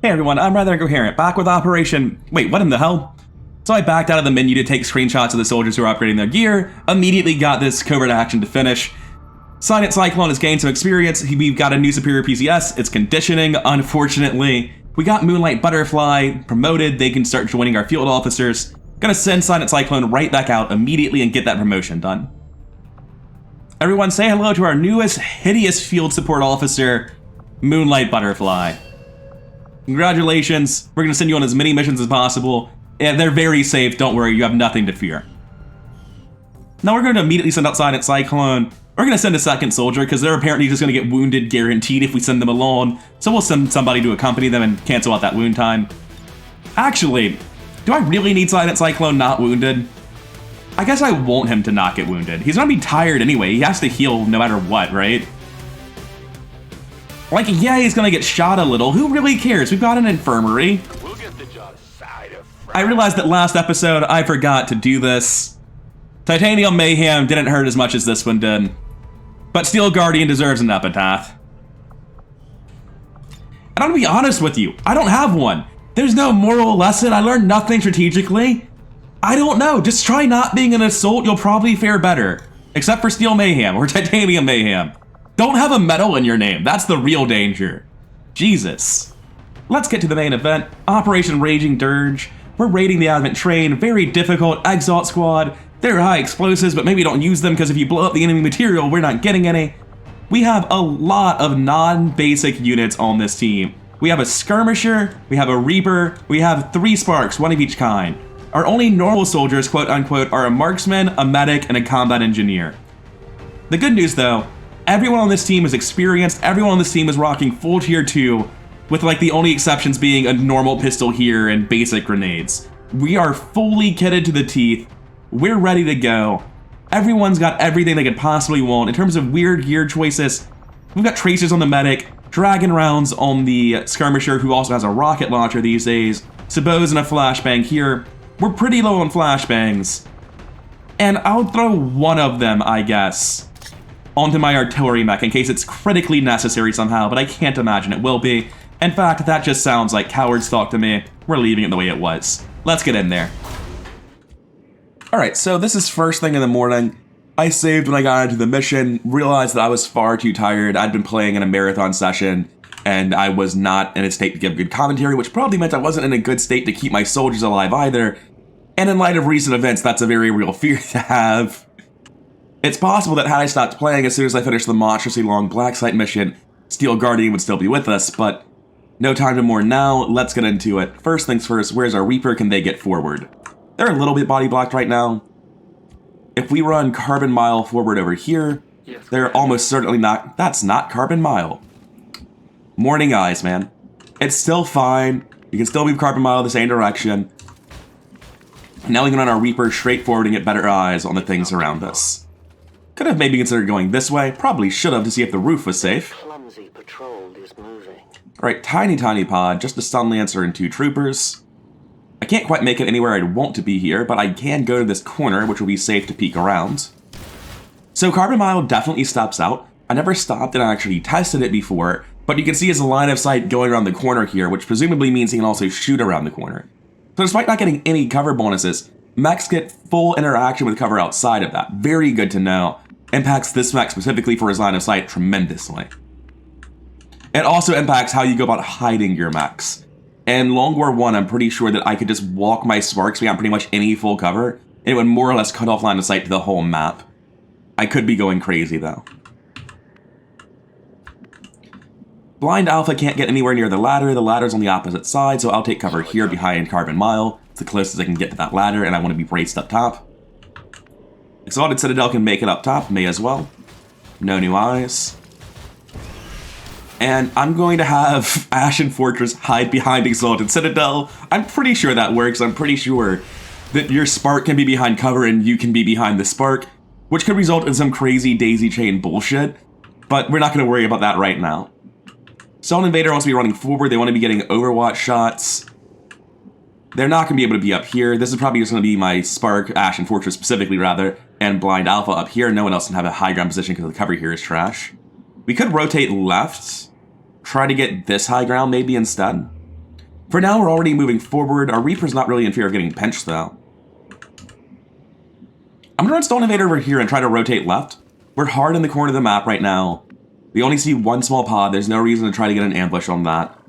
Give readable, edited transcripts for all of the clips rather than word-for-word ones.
Hey everyone, I'm rather incoherent, back with Operation... Wait, what in the hell? So I backed out of the menu to take screenshots of the soldiers who are upgrading their gear, immediately got this covert action to finish. Silent Cyclone has gained some experience, we've got a new superior PCS, it's conditioning, unfortunately. We got Moonlight Butterfly promoted, they can start joining our field officers. Gonna send Silent Cyclone right back out immediately and get that promotion done. Everyone say hello to our newest hideous field support officer, Moonlight Butterfly. Congratulations, we're gonna send you on as many missions as possible. And they're very safe, don't worry, you have nothing to fear. Now we're going to immediately send out Silent Cyclone. We're going to send a second soldier, because they're apparently just going to get wounded guaranteed if we send them alone. So we'll send somebody to accompany them and cancel out that wound time. Actually, do I really need Silent Cyclone not wounded? I guess I want him to not get wounded. He's going to be tired anyway, he has to heal no matter what, right? Like, yeah, he's going to get shot a little, who really cares? We've got an infirmary. I realized that last episode I forgot to do this. Titanium Mayhem didn't hurt as much as this one did. But Steel Guardian deserves an epitaph. And I'm gonna be honest with you, I don't have one. There's no moral lesson, I learned nothing strategically. I don't know, just try not being an assault, you'll probably fare better. Except for Steel Mayhem or Titanium Mayhem. Don't have a medal in your name, that's the real danger. Jesus. Let's get to the main event, Operation Raging Dirge. We're raiding the Advent train, very difficult, Exalt Squad. They're high explosives, but maybe don't use them because if you blow up the enemy material, we're not getting any. We have a lot of non-basic units on this team. We have a Skirmisher, we have a Reaper, we have 3 Sparks, one of each kind. Our only normal soldiers, quote unquote, are a Marksman, a Medic, and a Combat Engineer. The good news though, everyone on this team is experienced, everyone on this team is rocking full tier 2, with like the only exceptions being a normal pistol here and basic grenades. We are fully kitted to the teeth. We're ready to go. Everyone's got everything they could possibly want. In terms of weird gear choices, we've got tracers on the Medic, Dragon Rounds on the Skirmisher, who also has a rocket launcher these days, Sabots and a flashbang here. We're pretty low on flashbangs. And I'll throw one of them, I guess, onto my artillery mech in case it's critically necessary somehow, but I can't imagine it will be. In fact, that just sounds like coward's talk to me. We're leaving it the way it was. Let's get in there. Alright, so this is first thing in the morning. I saved when I got into the mission, realized that I was far too tired. I'd been playing in a marathon session, and I was not in a state to give good commentary, which probably meant I wasn't in a good state to keep my soldiers alive either. And in light of recent events, that's a very real fear to have. It's possible that had I stopped playing as soon as I finished the monstrously long Black Site mission, Steel Guardian would still be with us, but no time to mourn now, let's get into it. First things first, where's our Reaper? Can they get forward? They're a little bit body blocked right now. If we run Carbon Mile forward over here, they're almost certainly not. That's not Carbon Mile. Morning eyes, man. It's still fine. You can still move Carbon Mile the same direction. Now we can run our Reaper straight forward and get better eyes on the things around us. Could have maybe considered going this way. Probably should have to see if the roof was safe. Clumsy patrol is moving. Alright, tiny pod, just a stun lancer and 2 troopers. I can't quite make it anywhere I'd want to be here, but I can go to this corner, which will be safe to peek around. So Carbon Mile definitely stops out. I never stopped and actually tested it before, but you can see his line of sight going around the corner here, which presumably means he can also shoot around the corner. So despite not getting any cover bonuses, mechs get full interaction with cover outside of that. Very good to know. Impacts this mech specifically for his line of sight tremendously. It also impacts how you go about hiding your mechs. In Long War 1, I'm pretty sure that I could just walk my Sparks beyond pretty much any full cover, and it would more or less cut off line of sight to the whole map. I could be going crazy, though. Blind Alpha can't get anywhere near the ladder's on the opposite side, so I'll take cover here behind Carbon Mile. It's the closest I can get to that ladder, and I want to be braced up top. Exalted Citadel can make it up top, may as well. No new eyes. And I'm going to have Ashen Fortress hide behind Exalted Citadel. I'm pretty sure that works. I'm pretty sure that your Spark can be behind cover and you can be behind the Spark, which could result in some crazy daisy chain bullshit, but we're not going to worry about that right now. Stone Invader wants to be running forward. They want to be getting Overwatch shots. They're not going to be able to be up here. This is probably just going to be my Spark, Ashen Fortress specifically rather, and Blind Alpha up here. No one else can have a high ground position because the cover here is trash. We could rotate left, try to get this high ground maybe instead. For now, we're already moving forward. Our Reaper's not really in fear of getting pinched, though. I'm gonna run Stone Invader over here and try to rotate left. We're hard in the corner of the map right now. We only see one small pod. There's no reason to try to get an ambush on that.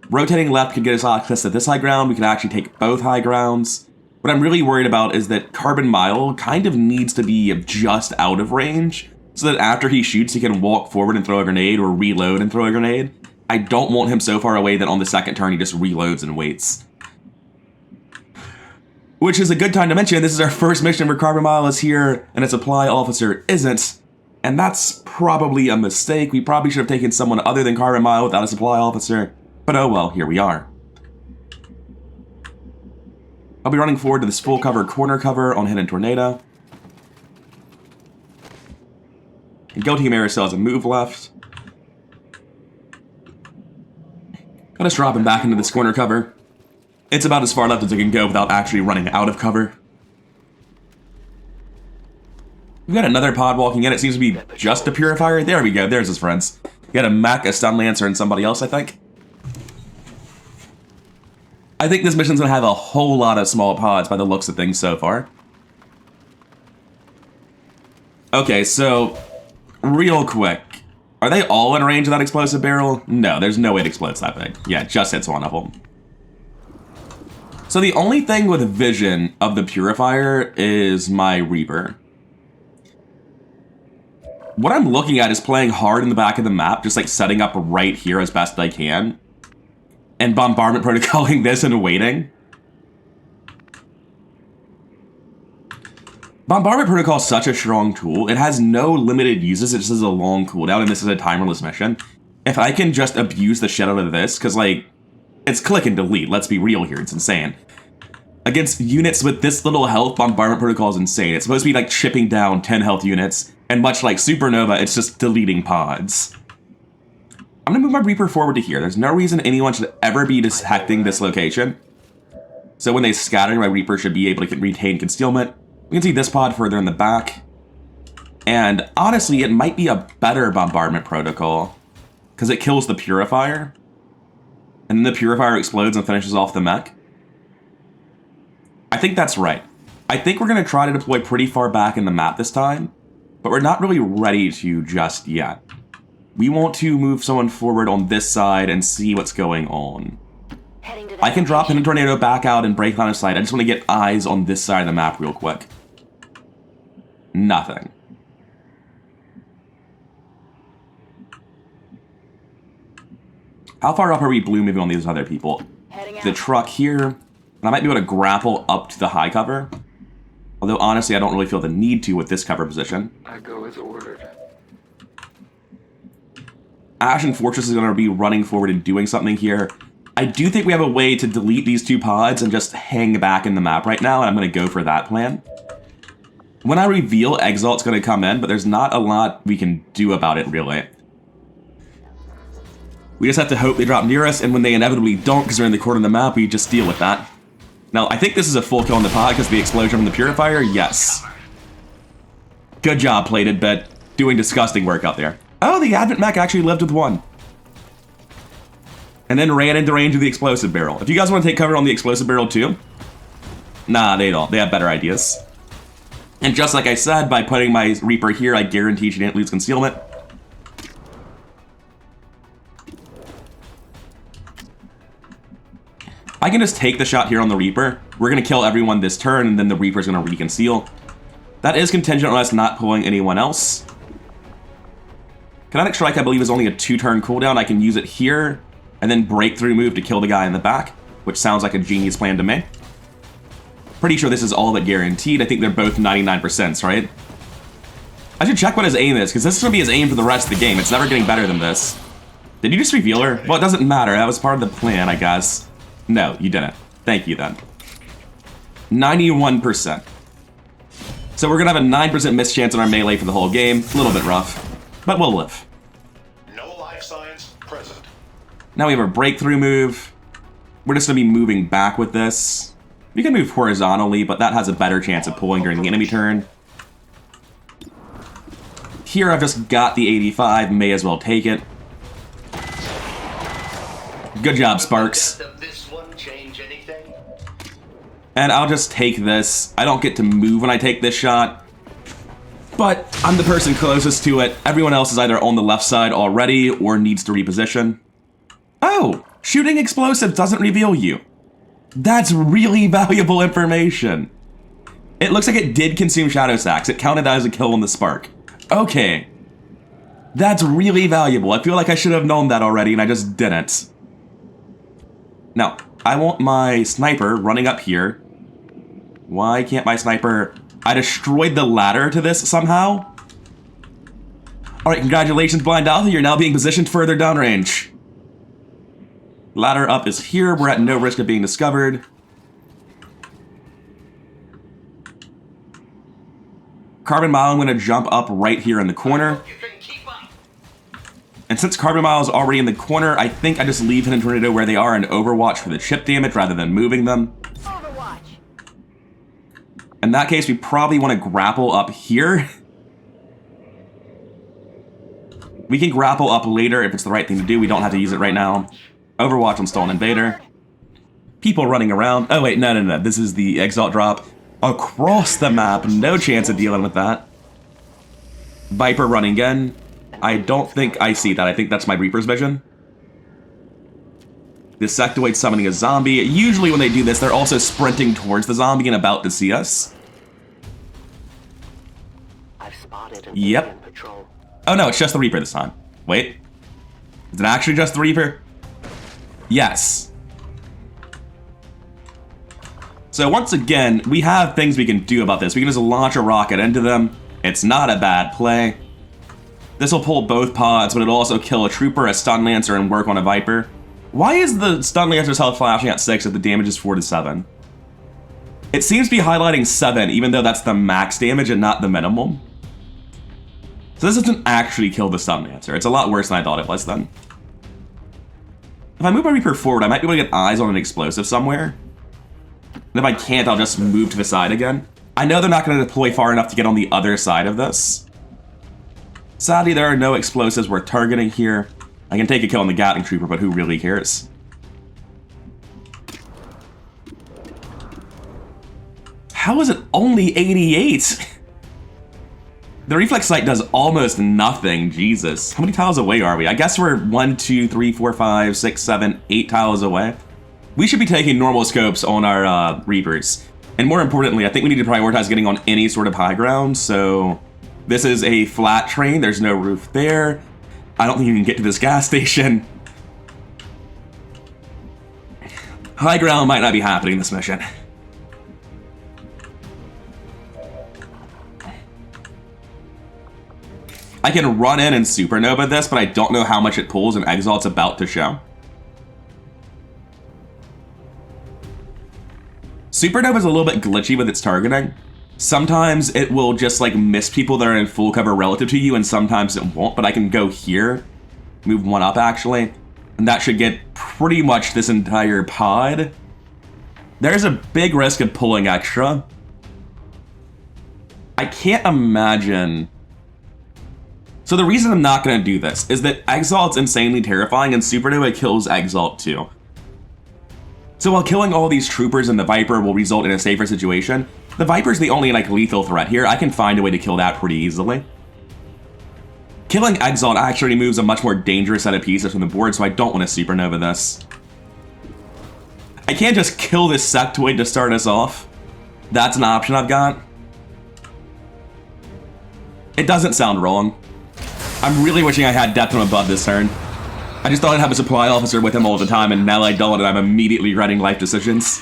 Rotating left could get us access to this high ground. We could actually take both high grounds. What I'm really worried about is that Carbon Mile kind of needs to be just out of range, so that after he shoots, he can walk forward and throw a grenade, or reload and throw a grenade. I don't want him so far away that on the second turn he just reloads and waits. Which is a good time to mention, this is our first mission where Carbon Mile is here, and a supply officer isn't. And that's probably a mistake. We probably should have taken someone other than Carbon Mile without a supply officer. But oh well, here we are. I'll be running forward to this full cover corner cover on Hidden Tornado. And Guilty Mary still has a move left. I'll just drop him back into this corner cover. It's about as far left as I can go without actually running out of cover. We've got another pod walking in. It seems to be just a Purifier. There we go. There's his friends. We got a Mech, a Stun Lancer, and somebody else, I think. I think this mission's gonna have a whole lot of small pods by the looks of things so far. Okay, so real quick. Are they all in range of that explosive barrel? No, there's no way it explodes that big. Yeah, it just hits one of them. So the only thing with vision of the Purifier is my Reaper. What I'm looking at is playing hard in the back of the map, just like setting up right here as best I can. And bombardment protocoling this and waiting. Bombardment protocol is such a strong tool. It has no limited uses. It just has a long cooldown, and this is a timerless mission. If I can just abuse the shit out of this, because like, it's click and delete. Let's be real here. It's insane. Against units with this little health, bombardment protocol is insane. It's supposed to be like chipping down 10 health units, and much like Supernova, it's just deleting pods. I'm gonna move my Reaper forward to here. There's no reason anyone should ever be detecting this location. So when they scatter, my Reaper should be able to retain concealment. We can see this pod further in the back. And honestly, it might be a better bombardment protocol, because it kills the Purifier. And then the Purifier explodes and finishes off the mech. I think that's right. I think we're gonna try to deploy pretty far back in the map this time, but we're not really ready to just yet. We want to move someone forward on this side and see what's going on. I can drop in a tornado back out and break line of sight. I just want to get eyes on this side of the map real quick. Nothing. How far up are we blue moving on these other people? The truck here, and I might be able to grapple up to the high cover. Although honestly, I don't really feel the need to with this cover position. I go as ordered. Ashen Fortress is going to be running forward and doing something here. I do think we have a way to delete these two pods and just hang back in the map right now, and I'm going to go for that plan. When I reveal, Exalt's going to come in, but there's not a lot we can do about it, really. We just have to hope they drop near us, and when they inevitably don't because they're in the corner of the map, we just deal with that. Now, I think this is a full kill on the pod because of the explosion from the Purifier. Yes. Good job, Plated Bit. Doing disgusting work out there. Oh, the Advent Mech actually lived with one. And then ran into range of the explosive barrel. If you guys want to take cover on the explosive barrel too, nah, they don't. They have better ideas. And just like I said, by putting my Reaper here, I guarantee she didn't lose concealment. I can just take the shot here on the Reaper. We're going to kill everyone this turn, and then the Reaper's going to reconceal. That is contingent on us not pulling anyone else. Kinetic Strike, I believe, is only a 2-turn cooldown. I can use it here, and then breakthrough move to kill the guy in the back, which sounds like a genius plan to me. Pretty sure this is all but guaranteed. I think they're both 99%, right? I should check what his aim is, because this is going to be his aim for the rest of the game. It's never getting better than this. Did you just reveal her? Well, it doesn't matter. That was part of the plan, I guess. No, you didn't. Thank you, then. 91%. So we're going to have a 9% miss chance on our melee for the whole game. A little bit rough, but we'll live. No life signs present. Now we have our breakthrough move. We're just going to be moving back with this. We can move horizontally, but that has a better chance of pulling during the enemy turn. Here I've just got the 85, may as well take it. Good job, Sparks. And I'll just take this. I don't get to move when I take this shot, but I'm the person closest to it. Everyone else is either on the left side already or needs to reposition. Oh, shooting explosives doesn't reveal you. That's really valuable information. It looks like it did consume shadow sacks. It counted that as a kill on the spark. Okay. That's really valuable. I feel like I should have known that already and I just didn't. Now, I want my sniper running up here. Why can't my sniper... I destroyed the ladder to this somehow. Alright, congratulations, Blind Alpha. You're now being positioned further downrange. Ladder up is here. We're at no risk of being discovered. Carbon Mile, I'm going to jump up right here in the corner. And since Carbon Mile is already in the corner, I think I just leave Hidden Tornado where they are and Overwatch for the chip damage rather than moving them. Overwatch. In that case, we probably want to grapple up here. We can grapple up later if it's the right thing to do. We don't have to use it right now. Overwatch on Stolen Invader. People running around. Oh wait, no. This is the Exalt drop. Across the map, no chance of dealing with that. Viper running in. I don't think I see that. I think that's my Reaper's vision. The Sectoid summoning a zombie. Usually when they do this, they're also sprinting towards the zombie and about to see us. I've spotted an Yep. alien patrol. Oh no, it's just the Reaper this time. Wait. Is it actually just the Reaper? Yes. So once again, we have things we can do about this. We can just launch a rocket into them. It's not a bad play. This will pull both pods, but it'll also kill a Trooper, a Stun Lancer, and work on a Viper. Why is the Stun Lancer's health flashing at 6 if the damage is 4 to 7? It seems to be highlighting 7, even though that's the max damage and not the minimum. So this doesn't actually kill the Stun Lancer. It's a lot worse than I thought it was then. If I move my Reaper forward, I might be able to get eyes on an explosive somewhere. And if I can't, I'll just move to the side again. I know they're not going to deploy far enough to get on the other side of this. Sadly, there are no explosives worth targeting here. I can take a kill on the Gatling Trooper, but who really cares? How is it only 88? The reflex sight does almost nothing, Jesus. How many tiles away are we? I guess we're 1, 2, 3, 4, 5, 6, 7, 8 tiles away. We should be taking normal scopes on our Reapers. And more importantly, I think we need to prioritize getting on any sort of high ground, so... This is a flat train, there's no roof there. I don't think you can get to this gas station. High ground might not be happening this mission. I can run in and supernova this, but I don't know how much it pulls and Exalt's about to show. Supernova's a little bit glitchy with its targeting. Sometimes it will just like miss people that are in full cover relative to you, and sometimes it won't, but I can go here, move one up actually, and that should get pretty much this entire pod. There's a big risk of pulling extra. I can't imagine... So the reason I'm not going to do this is that Exalt's insanely terrifying and Supernova kills Exalt too. So while killing all these troopers and the Viper will result in a safer situation, the Viper's the only like lethal threat here. I can find a way to kill that pretty easily. Killing Exalt actually removes a much more dangerous set of pieces from the board, so I don't want to Supernova this. I can't just kill this Sectoid to start us off. That's an option I've got. It doesn't sound wrong. I'm really wishing I had Death from Above this turn. I just thought I'd have a supply officer with him all the time, and now I don't, and I'm immediately regretting life decisions.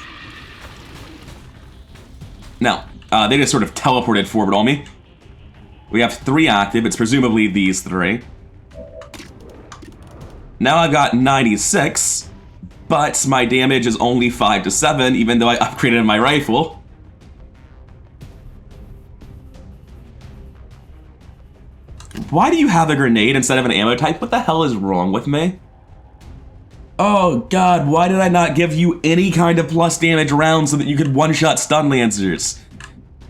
Now, they just sort of teleported forward on me. We have 3 active, it's presumably these 3. Now I've got 96, but my damage is only 5 to 7, even though I upgraded my rifle. Why do you have a grenade instead of an ammo type? What the hell is wrong with me? Oh god, why did I not give you any kind of plus damage round so that you could one-shot Stun Lancers?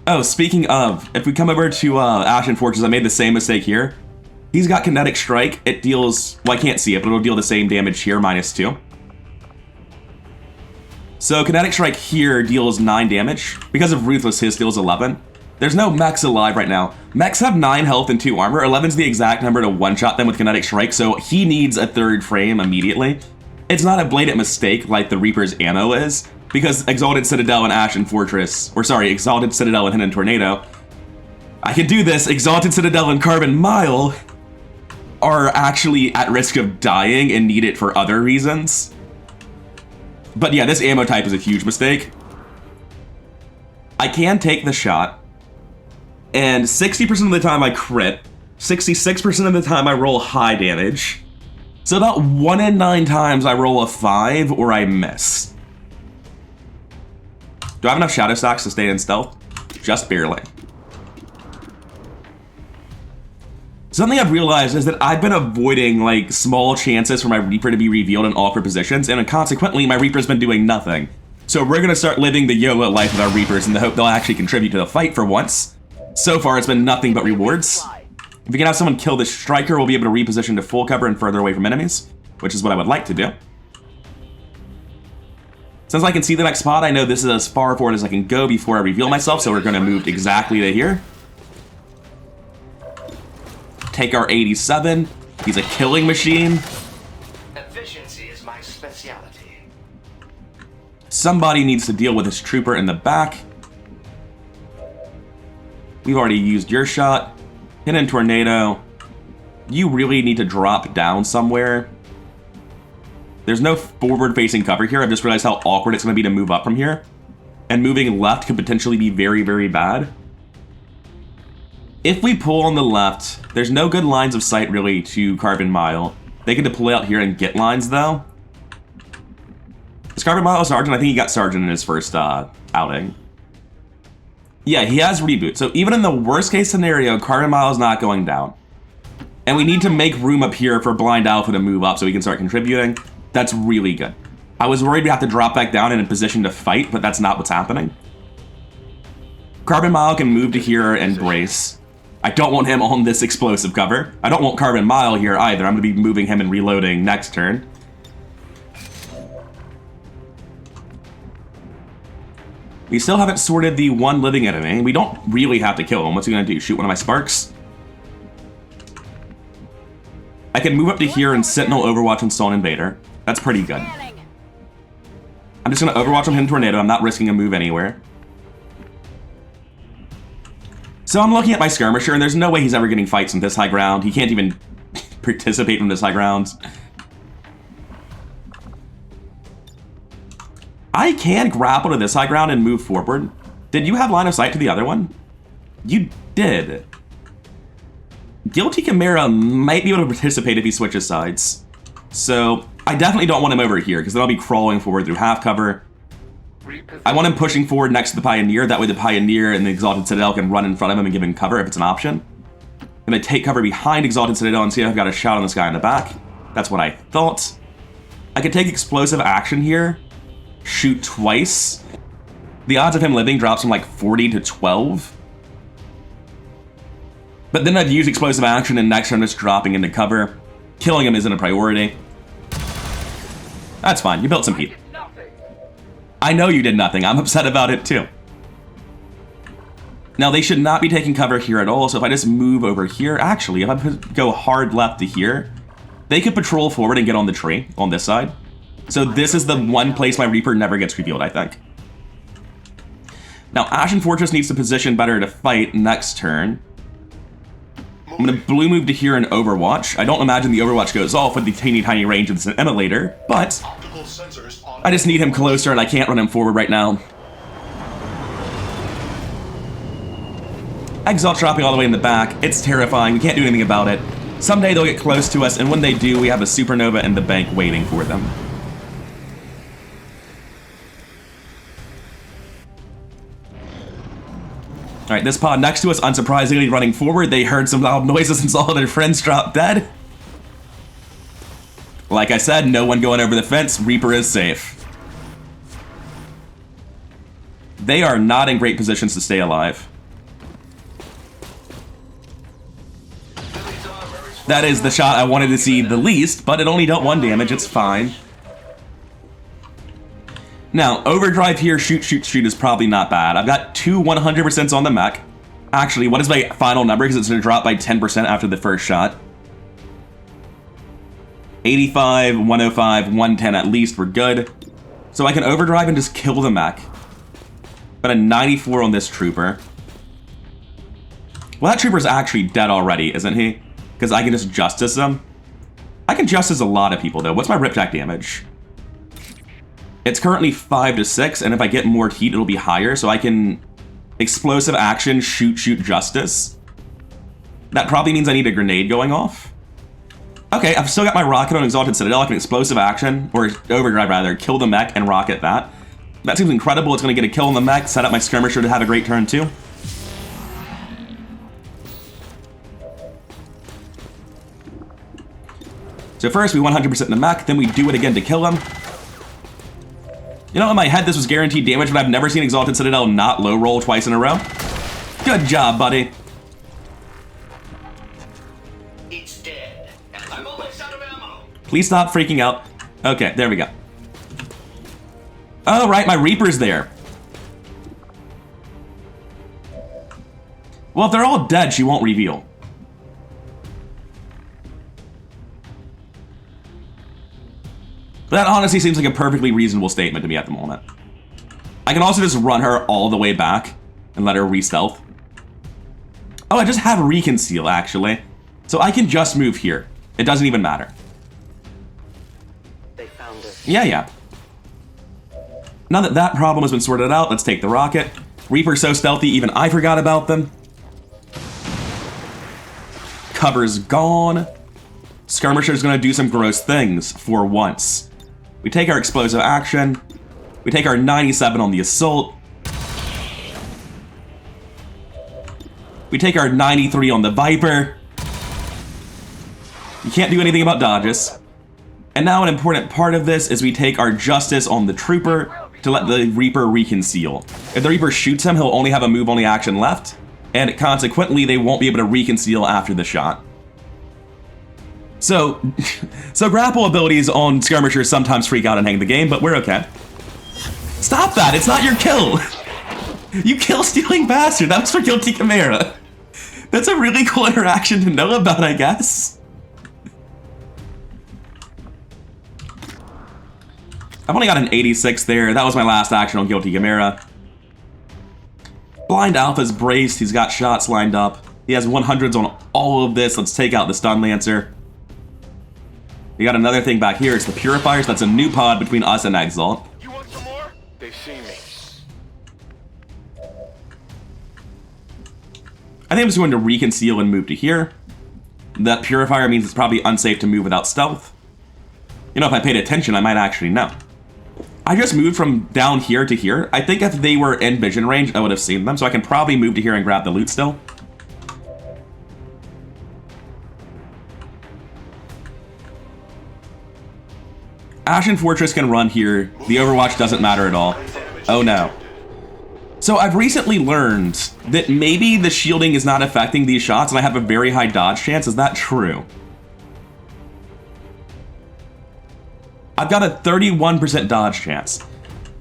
Oh, speaking of, if we come over to Ashen Fortress, I made the same mistake here. He's got Kinetic Strike. It deals, well I can't see it, but it'll deal the same damage here, -2. So Kinetic Strike here deals 9 damage. Because of Ruthless, his deals 11. There's no mechs alive right now. Mechs have 9 health and 2 armor. 11's the exact number to one-shot them with Kinetic Strike, so he needs a 3rd frame immediately. It's not a blatant mistake like the Reaper's ammo is, because Exalted Citadel and Ashen Fortress, or sorry, Exalted Citadel and Hidden Tornado, I can do this, Exalted Citadel and Carbon Mile are actually at risk of dying and need it for other reasons. But yeah, this ammo type is a huge mistake. I can take the shot, and 60% of the time I crit, 66% of the time I roll high damage, so about 1 in 9 times I roll a 5 or I miss. Do I have enough shadow stacks to stay in stealth? Just barely. Something I've realized is that I've been avoiding like small chances for my Reaper to be revealed in awkward positions, and consequently my Reaper's been doing nothing. So we're gonna start living the YOLO life with our Reapers in the hope they'll actually contribute to the fight for once. So far it's been nothing but rewards. If we can have someone kill the Striker, we'll be able to reposition to full cover and further away from enemies, which is what I would like to do. Since I can see the next spot, I know this is as far forward as I can go before I reveal myself, so we're gonna move exactly to here. Take our 87. He's a killing machine. Efficiency is my specialty. Somebody needs to deal with this trooper in the back. We've already used your shot. Hidden Tornado. You really need to drop down somewhere. There's no forward-facing cover here. I've just realized how awkward it's going to be to move up from here. And moving left could potentially be very, very bad. If we pull on the left, there's no good lines of sight really to Carbon Mile. They can deploy out here and get lines though. Is Carbon Mile a Sergeant? I think he got Sergeant in his first outing. Yeah, he has Reboot. So even in the worst case scenario, Carbon Mile is not going down. And we need to make room up here for Blind Alpha to move up so we can start contributing. That's really good. I was worried we'd have to drop back down in a position to fight, but that's not what's happening. Carbon Mile can move to here and brace. I don't want him on this explosive cover. I don't want Carbon Mile here either. I'm going to be moving him and reloading next turn. We still haven't sorted the one living enemy. We don't really have to kill him. What's he going to do? Shoot one of my sparks? I can move up to here and Sentinel, Overwatch, and Stone Invader. That's pretty good. I'm just going to Overwatch on Hidden Tornado. I'm not risking a move anywhere. So I'm looking at my Skirmisher, and there's no way he's ever getting fights on this high ground. He can't even participate from this high ground. I can grapple to this high ground and move forward. Did you have line of sight to the other one? You did. Guilty Chimera might be able to participate if he switches sides. So I definitely don't want him over here, because then I'll be crawling forward through half cover. I want him pushing forward next to the Pioneer. That way the Pioneer and the Exalted Citadel can run in front of him and give him cover if it's an option. I'm going to take cover behind Exalted Citadel and see if I've got a shot on this guy in the back. That's what I thought. I could take explosive action here. Shoot twice. The odds of him living drops from like 40 to 12. But then I'd use explosive action and next turn just dropping into cover. Killing him isn't a priority. That's fine. You built some heat. I know you did nothing. I'm upset about it too. Now they should not be taking cover here at all, so if I just move over here, actually, if I go hard left to here, they could patrol forward and get on the tree on this side. So this is the one place my Reaper never gets revealed, I think. Now Ashen Fortress needs to position better to fight next turn. I'm going to blue move to here and Overwatch. I don't imagine the Overwatch goes off with the teeny tiny range of this emulator, but I just need him closer and I can't run him forward right now. Exalt dropping all the way in the back. It's terrifying. We can't do anything about it. Someday they'll get close to us, and when they do, we have a supernova in the bank waiting for them. Alright, this pod next to us, unsurprisingly running forward. They heard some loud noises and saw their friends drop dead. Like I said, no one going over the fence. Reaper is safe. They are not in great positions to stay alive. That is the shot I wanted to see the least, but it only dealt 1 damage. It's fine. Now, overdrive here, shoot, shoot, shoot is probably not bad. I've got two 100% on the mech. Actually, what is my final number? Because it's going to drop by 10% after the first shot. 85, 105, 110 at least, we're good. So I can overdrive and just kill the mech. But a 94 on this trooper. Well, that trooper's actually dead already, isn't he? Because I can just justice him. I can justice a lot of people, though. What's my ripjack damage? It's currently 5 to 6, and if I get more heat, it'll be higher, so I can explosive action, shoot, shoot, justice. That probably means I need a grenade going off. Okay, I've still got my rocket on Exalted Citadel. I can explosive action, or overdrive rather, kill the mech and rocket that. That seems incredible. It's going to get a kill on the mech, set up my skirmisher to have a great turn too. So first we 100% the mech, then we do it again to kill him. You know, in my head this was guaranteed damage, but I've never seen Exalted Citadel not low roll twice in a row. Good job, buddy. It's dead. I'm almost out of ammo. Please stop freaking out. Okay, there we go. Oh, right, my Reaper's there. Well, if they're all dead, she won't reveal. That honestly seems like a perfectly reasonable statement to me at the moment. I can also just run her all the way back and let her re-stealth. Oh, I just have reconceal, actually. So I can just move here. It doesn't even matter. They found us. Yeah. Now that that problem has been sorted out, let's take the rocket. Reaper's so stealthy, even I forgot about them. Cover's gone. Skirmisher's gonna do some gross things for once. We take our explosive action. We take our 97 on the assault. We take our 93 on the Viper. You can't do anything about dodges. And now an important part of this is we take our justice on the trooper to let the Reaper reconceal. If the Reaper shoots him, he'll only have a move-only action left, and consequently they won't be able to reconceal after the shot. So grapple abilities on skirmishers sometimes freak out and hang the game, but we're okay. Stop that! It's not your kill! You kill stealing bastard! That was for Guilty Chimera. That's a really cool interaction to know about, I guess. I've only got an 86 there. That was my last action on Guilty Chimera. Blind Alpha's braced. He's got shots lined up. He has 100s on all of this. Let's take out the Stun Lancer. We got another thing back here. It's the Purifiers. That's a new pod between us and Exalt. You want some more? They see me. I think I'm just going to reconceal and move to here. That Purifier means it's probably unsafe to move without stealth. You know, if I paid attention, I might actually know. I just moved from down here to here. I think if they were in vision range, I would have seen them, so I can probably move to here and grab the loot still. Ashen Fortress can run here. The Overwatch doesn't matter at all. Oh no. So I've recently learned that maybe the shielding is not affecting these shots and I have a very high dodge chance. Is that true? I've got a 31% dodge chance.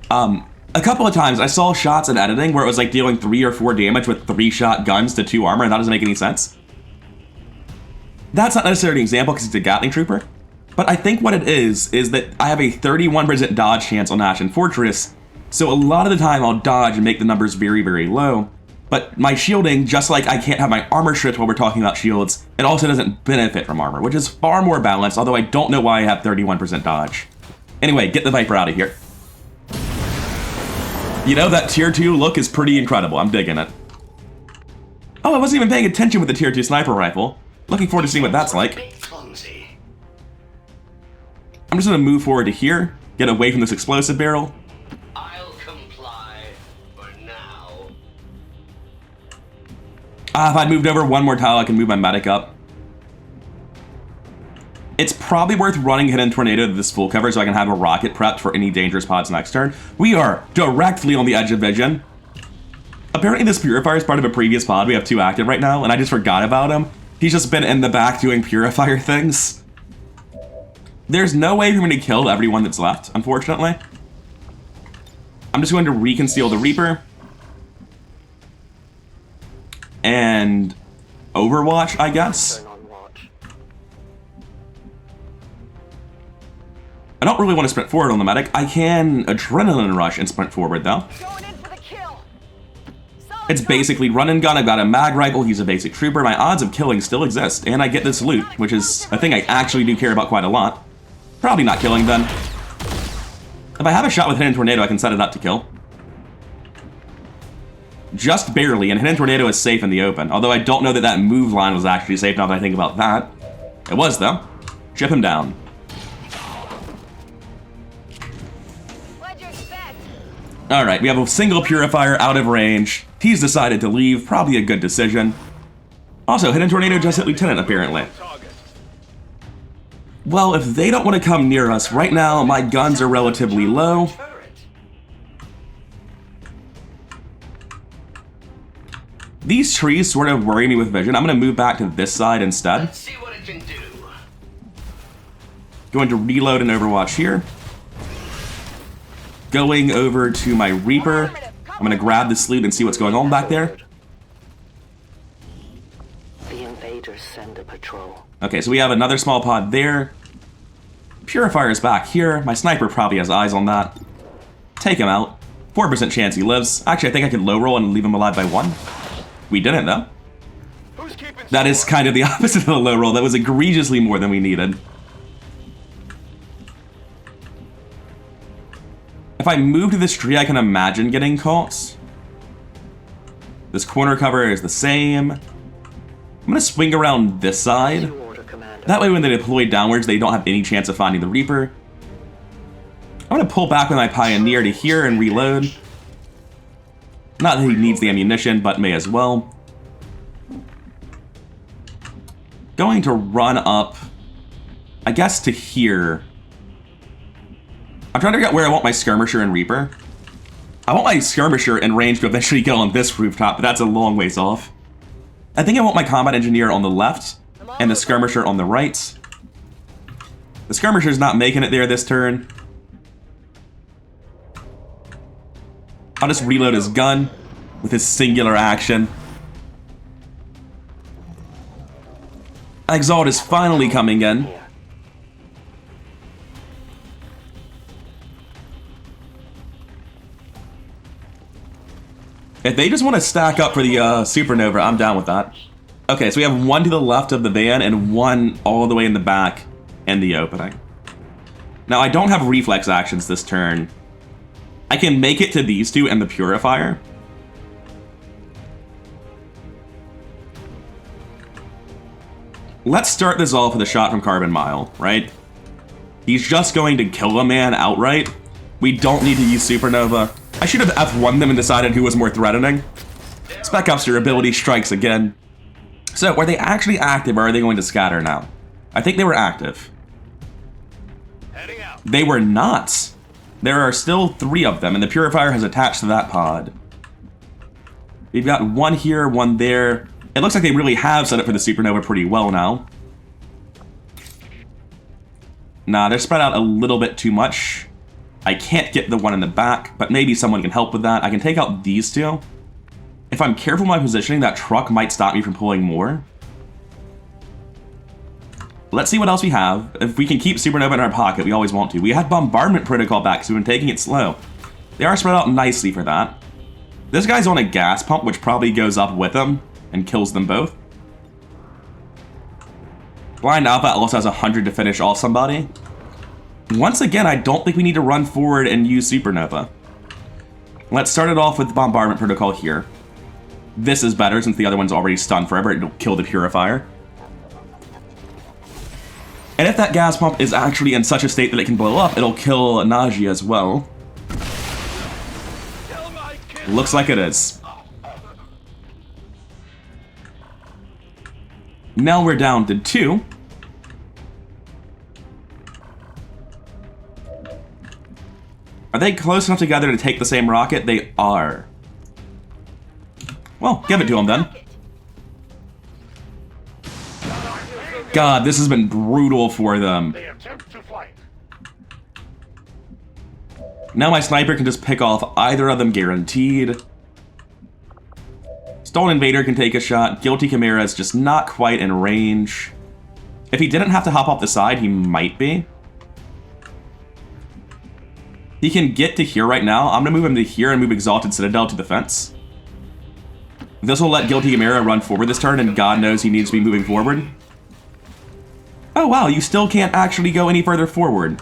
A couple of times I saw shots in editing where it was like dealing 3 or 4 damage with 3-shot guns to 2 armor, and that doesn't make any sense. That's not necessarily an example because it's a Gatling Trooper. But I think what it is that I have a 31% dodge chance on Ashen Fortress, so a lot of the time I'll dodge and make the numbers very, very low. But my shielding, just like I can't have my armor stripped while we're talking about shields, it also doesn't benefit from armor, which is far more balanced, although I don't know why I have 31% dodge. Anyway, get the Viper out of here. You know, that tier 2 look is pretty incredible. I'm digging it. Oh, I wasn't even paying attention with the tier 2 sniper rifle. Looking forward to seeing what that's like. I'm just gonna move forward to here, get away from this explosive barrel. I'll comply for now. If I'd moved over one more tile, I can move my medic up. It's probably worth running Hidden Tornado to this full cover so I can have a rocket prepped for any dangerous pods next turn. We are directly on the edge of vision. Apparently this Purifier is part of a previous pod. We have 2 active right now, and I just forgot about him. He's just been in the back doing Purifier things. There's no way for me to kill everyone that's left, unfortunately. I'm just going to reconceal the Reaper. And Overwatch, I guess. Turn on watch. I don't really want to sprint forward on the medic. I can Adrenaline Rush and sprint forward, though. Going in for the kill. Solid It's basically run and gun. I've got a mag rifle. He's a basic trooper. My odds of killing still exist. And I get this loot, which is a thing I actually do care about quite a lot. Probably not killing, then. If I have a shot with Hidden Tornado, I can set it up to kill. Just barely, and Hidden Tornado is safe in the open. Although I don't know that that move line was actually safe now that I think about that. It was, though. Chip him down. What'd you expect? Alright, we have a single Purifier out of range. He's decided to leave. Probably a good decision. Also, Hidden Tornado just hit Lieutenant, apparently. Target. Well, if they don't want to come near us, right now my guns are relatively low. Turret. These trees sort of worry me with vision. I'm going to move back to this side instead. Let's see what it can do. Going to reload an Overwatch here. Going over to my Reaper. I'm going to grab this loot and see what's going on back there. The invaders send a patrol. Okay, so we have another small pod there. Purifier's back here. My sniper probably has eyes on that. Take him out. 4% chance he lives. Actually, I think I could low roll and leave him alive by 1. We didn't, though. Who's keeping That is score? kind of the opposite of the low roll. That was egregiously more than we needed. If I move to this tree, I can imagine getting caught. This corner cover is the same. I'm going to swing around this side. New order, Commander. That way when they deploy downwards, they don't have any chance of finding the Reaper. I'm going to pull back with my Pioneer to here and reload. Not that he needs the ammunition, but may as well. Going to run up, I guess, to here. I'm trying to figure out where I want my Skirmisher and Reaper. I want my Skirmisher in range to eventually get on this rooftop, but that's a long ways off. I think I want my Combat Engineer on the left, and the Skirmisher on the right. The Skirmisher's not making it there this turn. I'll just reload his gun with his singular action. Exalt is finally coming in. Here. If they just want to stack up for the Supernova, I'm down with that. Okay, so we have one to the left of the van and one all the way in the back in the opening. Now, I don't have reflex actions this turn. I can make it to these two and the Purifier. Let's start this off with a shot from Carbon Mile, right? He's just going to kill a man outright. We don't need to use Supernova. I should have F1'd them and decided who was more threatening. Spec Ops, your ability strikes again. So, were they actually active or are they going to scatter now? I think they were active. Heading out. They were not. There are still 3 of them, and the Purifier has attached to that pod. We've got one here, one there. It looks like they really have set up for the Supernova pretty well now. Nah, they're spread out a little bit too much. I can't get the one in the back, but maybe someone can help with that. I can take out these two. If I'm careful with my positioning, that truck might stop me from pulling more. Let's see what else we have. If we can keep Supernova in our pocket, we always want to. We had Bombardment Protocol back, so we've been taking it slow. They are spread out nicely for that. This guy's on a gas pump, which probably goes up with him and kills them both. Blind Alpha also has 100 to finish off somebody. Once again, I don't think we need to run forward and use Supernova. Let's start it off with Bombardment Protocol here. This is better since the other one's already stunned forever. It'll kill the Purifier. And if that gas pump is actually in such a state that it can blow up, it'll kill Naji as well. Tell my kid. Looks like it is. Now we're down to 2. Are they close enough together to take the same rocket? They are. Well, give it to them then. God, this has been brutal for them. They attempt to fight. Now my sniper can just pick off either of them guaranteed. Stolen Invader can take a shot. Guilty Chimera is just not quite in range. If he didn't have to hop off the side, he might be. He can get to here right now. I'm going to move him to here and move Exalted Citadel to the fence. This will let Guilty Chimera run forward this turn, and God knows he needs to be moving forward. Oh wow, you still can't actually go any further forward.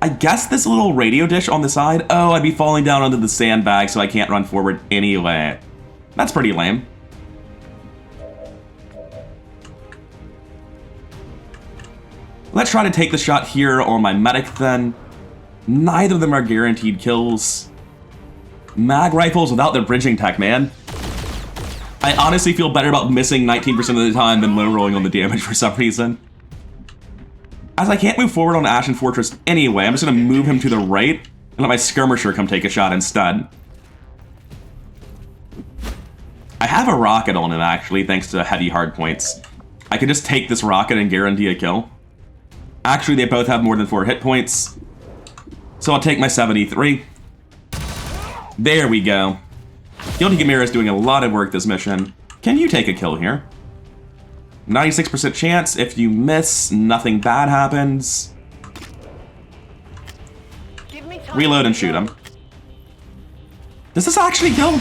I guess this little radio dish on the side, oh, I'd be falling down under the sandbag, so I can't run forward anyway. That's pretty lame. Let's try to take the shot here on my medic then. Neither of them are guaranteed kills. Mag rifles without their bridging tech, man. I honestly feel better about missing 19% of the time than low rolling on the damage for some reason. As I can't move forward on Ashen Fortress anyway, I'm just going to move him to the right and let my Skirmisher come take a shot instead. I have a rocket on him, actually, thanks to heavy hardpoints. I could just take this rocket and guarantee a kill. Actually, they both have more than 4 hit points. So I'll take my 73. There we go. Guilty Chimera is doing a lot of work this mission. Can you take a kill here? 96% chance. If you miss, nothing bad happens. Reload and shoot him. Does this actually kill?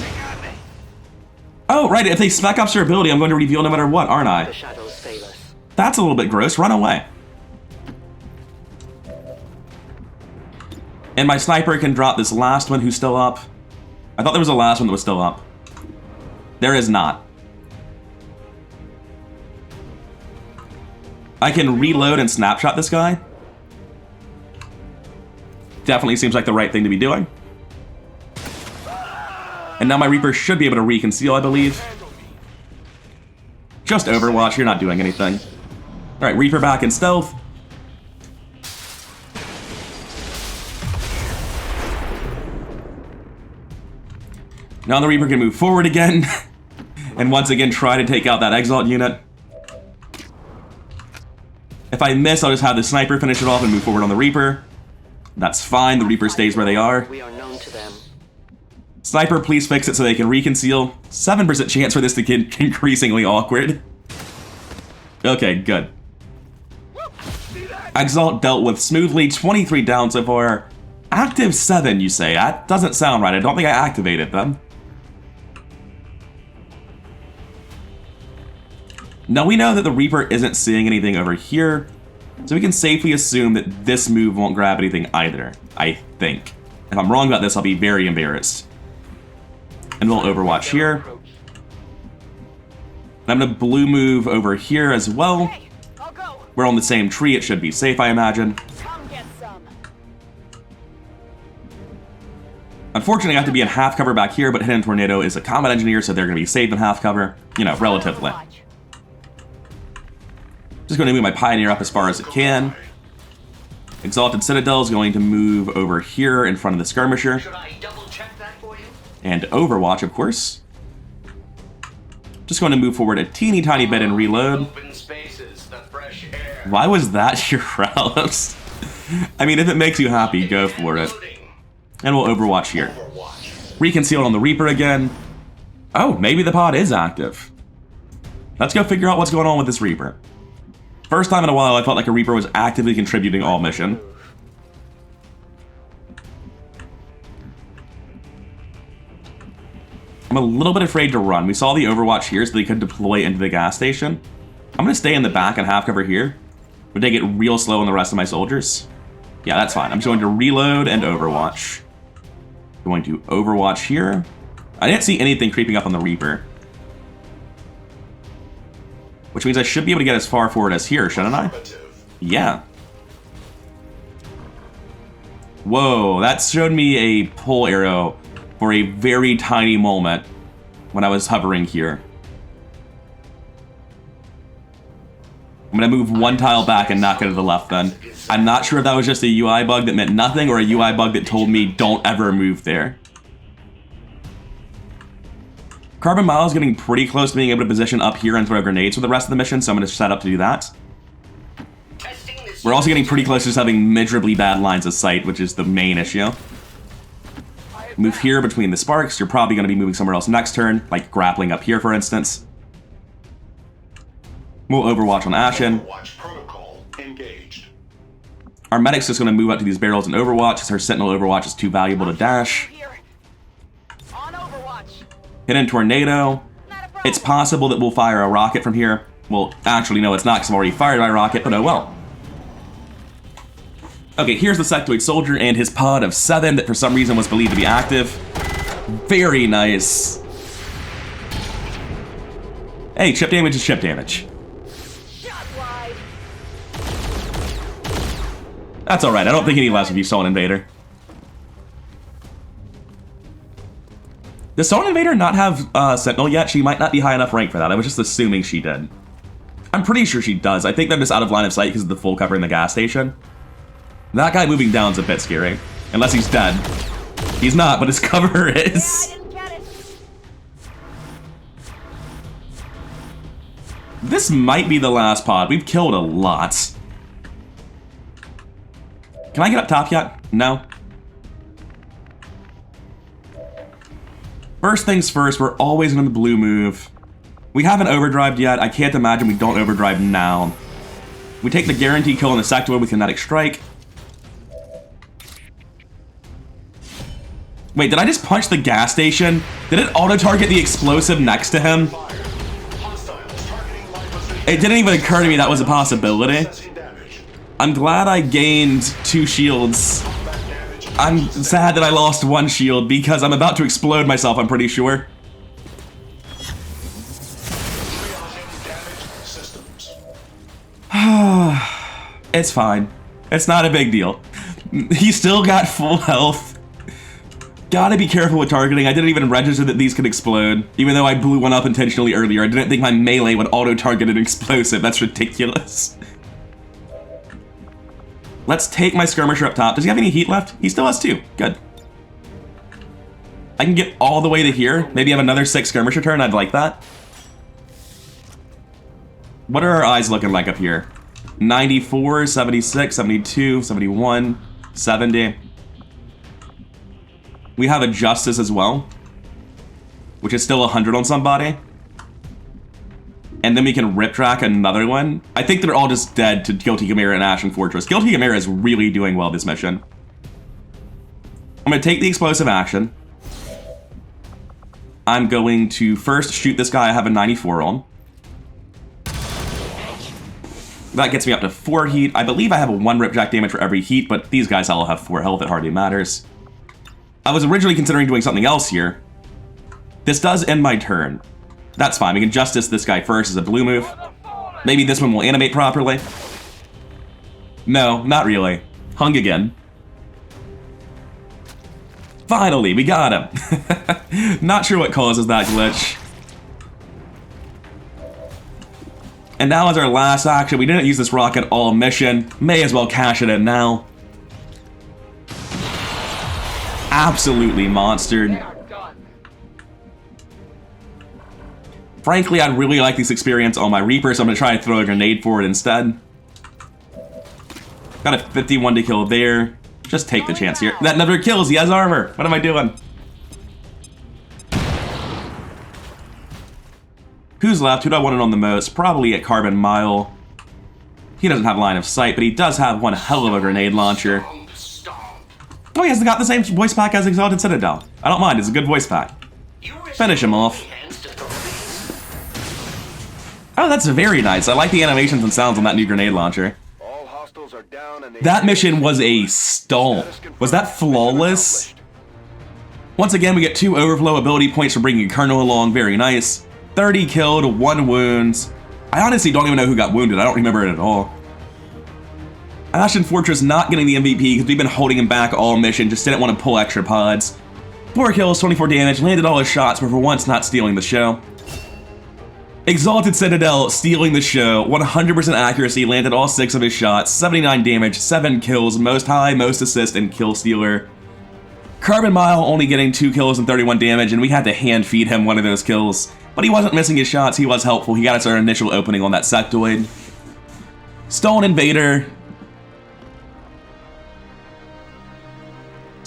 Oh, right. If they spec up their ability, I'm going to reveal no matter what, aren't I? The shadows fail us. That's a little bit gross. Run away. And my sniper can drop this last one who's still up. I thought there was a last one that was still up. There is not. I can reload and snapshot this guy. Definitely seems like the right thing to be doing. And now my Reaper should be able to reconceal, I believe. Just Overwatch, you're not doing anything. Alright, Reaper back in stealth. Now the Reaper can move forward again, and once again try to take out that Exalt unit. If I miss, I'll just have the Sniper finish it off and move forward on the Reaper. That's fine, the Reaper stays where they are. We are known to them. Sniper, please fix it so they can reconceal. 7% chance for this to get increasingly awkward. Okay, good. Exalt dealt with smoothly, 23 down so far. Active 7, you say? That doesn't sound right, I don't think I activated them. Now we know that the Reaper isn't seeing anything over here, so we can safely assume that this move won't grab anything either, I think. If I'm wrong about this, I'll be very embarrassed. And we'll Overwatch here. And I'm gonna blue move over here as well. Hey, I'll go. We're on the same tree, it should be safe, I imagine. Come get some. Unfortunately, I have to be in half cover back here, but Hidden Tornado is a combat engineer, so they're gonna be safe in half cover, you know, relatively. Just going to move my Pioneer up as far as it can. Exalted Citadel is going to move over here in front of the Skirmisher. Should I double check that for you? And Overwatch, of course. Just going to move forward a teeny tiny bit and reload. Open spaces, the fresh air. Why was that your route? I mean, if it makes you happy, go for it. And we'll Overwatch here. Reconcealed on the Reaper again. Oh, maybe the pod is active. Let's go figure out what's going on with this Reaper. First time in a while I felt like a Reaper was actively contributing all mission. I'm a little bit afraid to run. We saw the Overwatch here so they could deploy into the gas station. I'm going to stay in the back and half cover here. But they get real slow on the rest of my soldiers. Yeah, that's fine. I'm just going to reload and Overwatch. Going to Overwatch here. I didn't see anything creeping up on the Reaper. Which means I should be able to get as far forward as here, shouldn't I? Yeah. Whoa, that showed me a pull arrow for a very tiny moment when I was hovering here. I'm going to move one tile back and knock it to the left then. I'm not sure if that was just a UI bug that meant nothing or a UI bug that told me don't ever move there. Carbon Mile is getting pretty close to being able to position up here and throw grenades for the rest of the mission, so I'm going to set up to do that. Testing this We're also getting pretty close to just having miserably bad lines of sight, which is the main issue. Move here between the sparks. You're probably going to be moving somewhere else next turn, like grappling up here, for instance. We'll overwatch on Ashen. Overwatch protocol engaged. Our medic's just going to move up to these barrels and overwatch, because her sentinel overwatch is too valuable to dash. Here. On Overwatch. Hidden tornado. Not a problem. It's possible that we'll fire a rocket from here. Well, actually, no, it's not, because I've already fired my rocket, but oh well. Okay, here's the sectoid soldier and his pod of 7 that for some reason was believed to be active. Very nice. Hey, chip damage is chip damage. Shot wide. That's alright, I don't think any less if you saw an invader. Does Stolen Invader not have Sentinel yet? She might not be high enough rank for that. I was just assuming she did. I'm pretty sure she does. I think they're just out of line of sight because of the full cover in the gas station. That guy moving down is a bit scary. Unless he's dead. He's not, but his cover Yeah, I is. didn't get it. This might be the last pod. We've killed a lot. Can I get up top yet? No. First things first, we're always going to blue move. We haven't overdrived yet. I can't imagine we don't overdrive now. We take the guaranteed kill on the sectoid with kinetic strike. Wait, did I just punch the gas station? Did it auto-target the explosive next to him? Hostiles targeting live position. It didn't even occur to me that was a possibility. Assessing damage. I'm glad I gained 2 shields. Combat damage. I'm sad that I lost 1 shield because I'm about to explode myself, I'm pretty sure. Triaging damaged systems. It's fine. It's not a big deal. He still got full health. Gotta be careful with targeting. I didn't even register that these could explode. Even though I blew one up intentionally earlier, I didn't think my melee would auto-target an explosive. That's ridiculous. Let's take my skirmisher up top. Does he have any heat left? He still has 2. Good. I can get all the way to here. Maybe have another 6 skirmisher turn. I'd like that. What are our eyes looking like up here? 94, 76, 72, 71, 70. We have a Justice as well, which is still 100 on somebody. And then we can rip track another one. I think they're all just dead to Guilty Chimera and Ashen Fortress. Guilty Chimera is really doing well this mission. I'm going to take the explosive action. I'm going to first shoot this guy I have a 94 on. That gets me up to 4 heat. I believe I have a 1 ripjack damage for every heat, but these guys all have 4 health. It hardly matters. I was originally considering doing something else here. This does end my turn. That's fine. We can Justice this guy first as a blue move. Maybe this one will animate properly. No, not really. Hung again. Finally, we got him. Not sure what causes that glitch. And now as our last action, we didn't use this rocket all mission. May as well cash it in now. Absolutely monstered. Frankly, I'd really like this experience on my Reaper, so I'm going to try and throw a grenade for it instead. Got a 51 to kill there. Just take the chance here. That never kills. He has armor. What am I doing? Who's left? Who do I want it on the most? Probably at Carbon Mile. He doesn't have line of sight, but he does have one hell of a grenade launcher. Oh, he has got the same voice pack as Exalted Citadel. I don't mind. It's a good voice pack. Finish him off. Oh, that's very nice. I like the animations and sounds on that new grenade launcher. All hostiles are down and That mission was a stomp. Was that flawless? Once again, we get 2 overflow ability points for bringing Colonel along. Very nice. 30 killed, 1 wounds. I honestly don't even know who got wounded. I don't remember it at all. Ashen Fortress not getting the MVP because we've been holding him back all mission. Just didn't want to pull extra pods. 4 kills, 24 damage, landed all his shots, but for once not stealing the show. Exalted Citadel stealing the show, 100% accuracy, landed all 6 of his shots, 79 damage, 7 kills, most high, most assist, and kill stealer. Carbon Mile only getting 2 kills and 31 damage, and we had to hand feed him one of those kills. But he wasn't missing his shots, he was helpful, he got us our initial opening on that sectoid. Stolen Invader,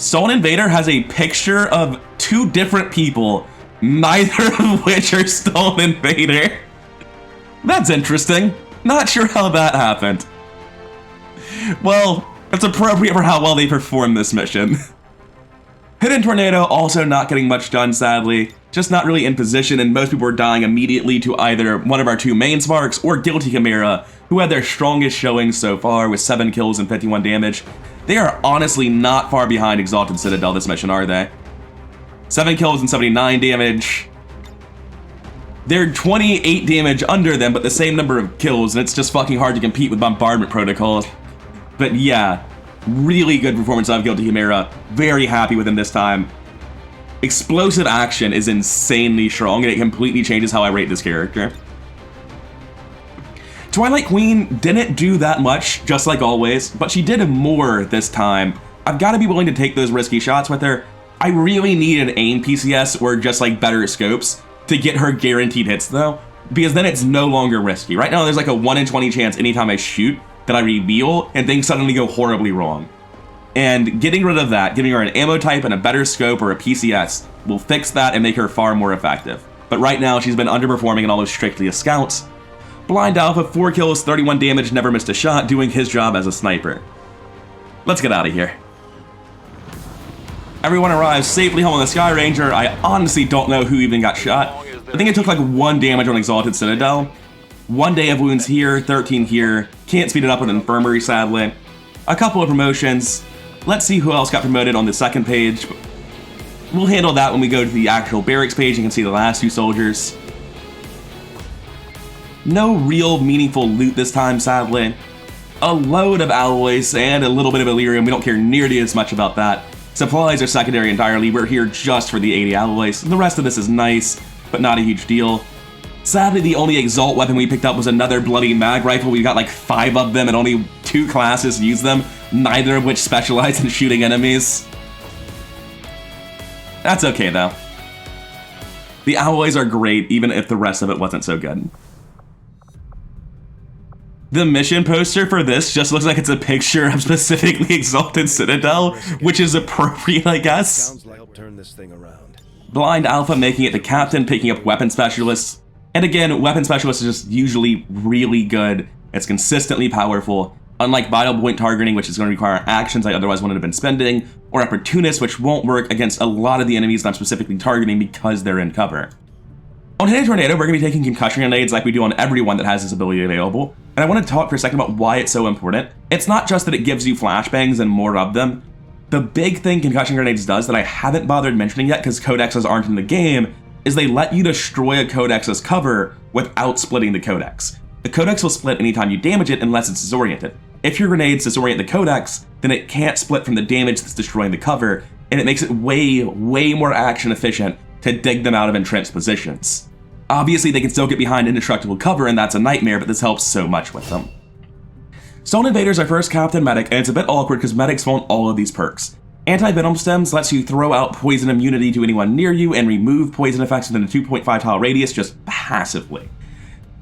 Stolen Invader has a picture of two different people, neither of which are Stolen Invader. That's interesting. Not sure how that happened. Well, it's appropriate for how well they performed this mission. Hidden Tornado also not getting much done, sadly. Just not really in position, and most people are dying immediately to either one of our two main sparks or Guilty Chimera, who had their strongest showing so far with 7 kills and 51 damage. They are honestly not far behind Exalted Citadel this mission, are they? 7 kills and 79 damage. They're 28 damage under them, but the same number of kills, and it's just fucking hard to compete with Bombardment Protocol. But yeah, really good performance out of Guilty Chimera. Very happy with him this time. Explosive action is insanely strong, and it completely changes how I rate this character. Twilight Queen didn't do that much, just like always, but she did more this time. I've got to be willing to take those risky shots with her. I really need an aim PCS or just like better scopes to get her guaranteed hits though, because then it's no longer risky. Right now there's like a 1 in 20 chance anytime I shoot that I reveal and things suddenly go horribly wrong. And getting rid of that, giving her an ammo type and a better scope or a PCS will fix that and make her far more effective. But right now she's been underperforming and almost strictly as scouts. Blind Alpha, 4 kills, 31 damage, never missed a shot, doing his job as a sniper. Let's get out of here. Everyone arrives safely home on the Sky Ranger. I honestly don't know who even got shot. I think it took like 1 damage on Exalted Citadel. 1 day of wounds here, 13 here. Can't speed it up with Infirmary, sadly. A couple of promotions. Let's see who else got promoted on the second page. We'll handle that when we go to the actual barracks page. You can see the last 2 soldiers. No real meaningful loot this time, sadly. A load of alloys and a little bit of Illyrium. We don't care nearly as much about that. Supplies are secondary entirely. We're here just for the 80 alloys. The rest of this is nice, but not a huge deal. Sadly, the only Exalt weapon we picked up was another bloody mag rifle. We got like 5 of them and only 2 classes use them, neither of which specialize in shooting enemies. That's okay though. The alloys are great, even if the rest of it wasn't so good. The mission poster for this just looks like it's a picture of specifically Exalted Citadel, which is appropriate, I guess. Sounds like turn this thing around. Blind Alpha making it the captain, picking up Weapon Specialists. And again, Weapon Specialist is just usually really good. It's consistently powerful. Unlike Vital Point targeting, which is going to require actions I otherwise wouldn't have been spending, or Opportunist, which won't work against a lot of the enemies that I'm specifically targeting because they're in cover. On Hidden Tornado, we're going to be taking concussion grenades like we do on everyone that has this ability available. And I want to talk for a second about why it's so important. It's not just that it gives you flashbangs and more of them. The big thing concussion grenades does that I haven't bothered mentioning yet because codexes aren't in the game is they let you destroy a codex's cover without splitting the codex. The codex will split anytime you damage it unless it's disoriented. If your grenades disorient the codex, then it can't split from the damage that's destroying the cover, and it makes it way more action efficient to dig them out of entrenched positions. Obviously, they can still get behind indestructible cover, and that's a nightmare, but this helps so much with them. Stolen Invader's our first Captain Medic, and it's a bit awkward because medics want all of these perks. Anti-Venom Stems lets you throw out poison immunity to anyone near you and remove poison effects within a 2.5 tile radius just passively.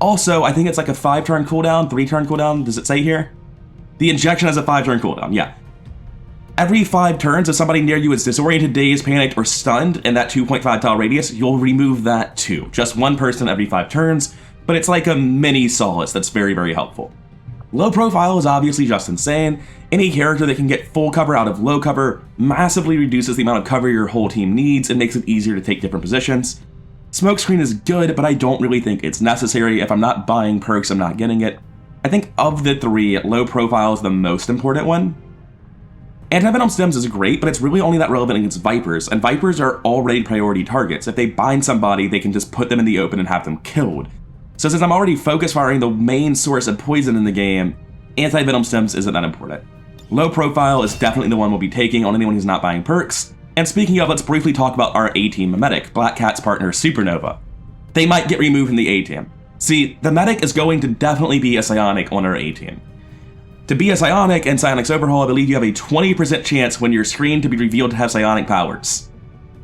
Also, I think it's like a 5-turn cooldown, 3-turn cooldown, does it say here? The injection has a 5-turn cooldown, yeah. Every 5 turns, if somebody near you is disoriented, dazed, panicked, or stunned in that 2.5 tile radius, you'll remove that too. Just 1 person every 5 turns, but it's like a mini solace that's very helpful. Low profile is obviously just insane. Any character that can get full cover out of low cover massively reduces the amount of cover your whole team needs and makes it easier to take different positions. Smokescreen is good, but I don't really think it's necessary. If I'm not buying perks, I'm not getting it. I think of the 3, low profile is the most important one. Anti-Venom Stems is great, but it's really only that relevant against Vipers, and Vipers are already priority targets. If they bind somebody, they can just put them in the open and have them killed. So since I'm already focus firing the main source of poison in the game, Anti-Venom Stems isn't that important. Low profile is definitely the one we'll be taking on anyone who's not buying perks. And speaking of, let's briefly talk about our A-Team medic, Black Cat's partner Supernova. They might get removed from the A-Team. See, the medic is going to definitely be a psionic on our A-Team. To be a psionic in Psionic's Overhaul, I believe you have a 20% chance when you're screened to be revealed to have psionic powers.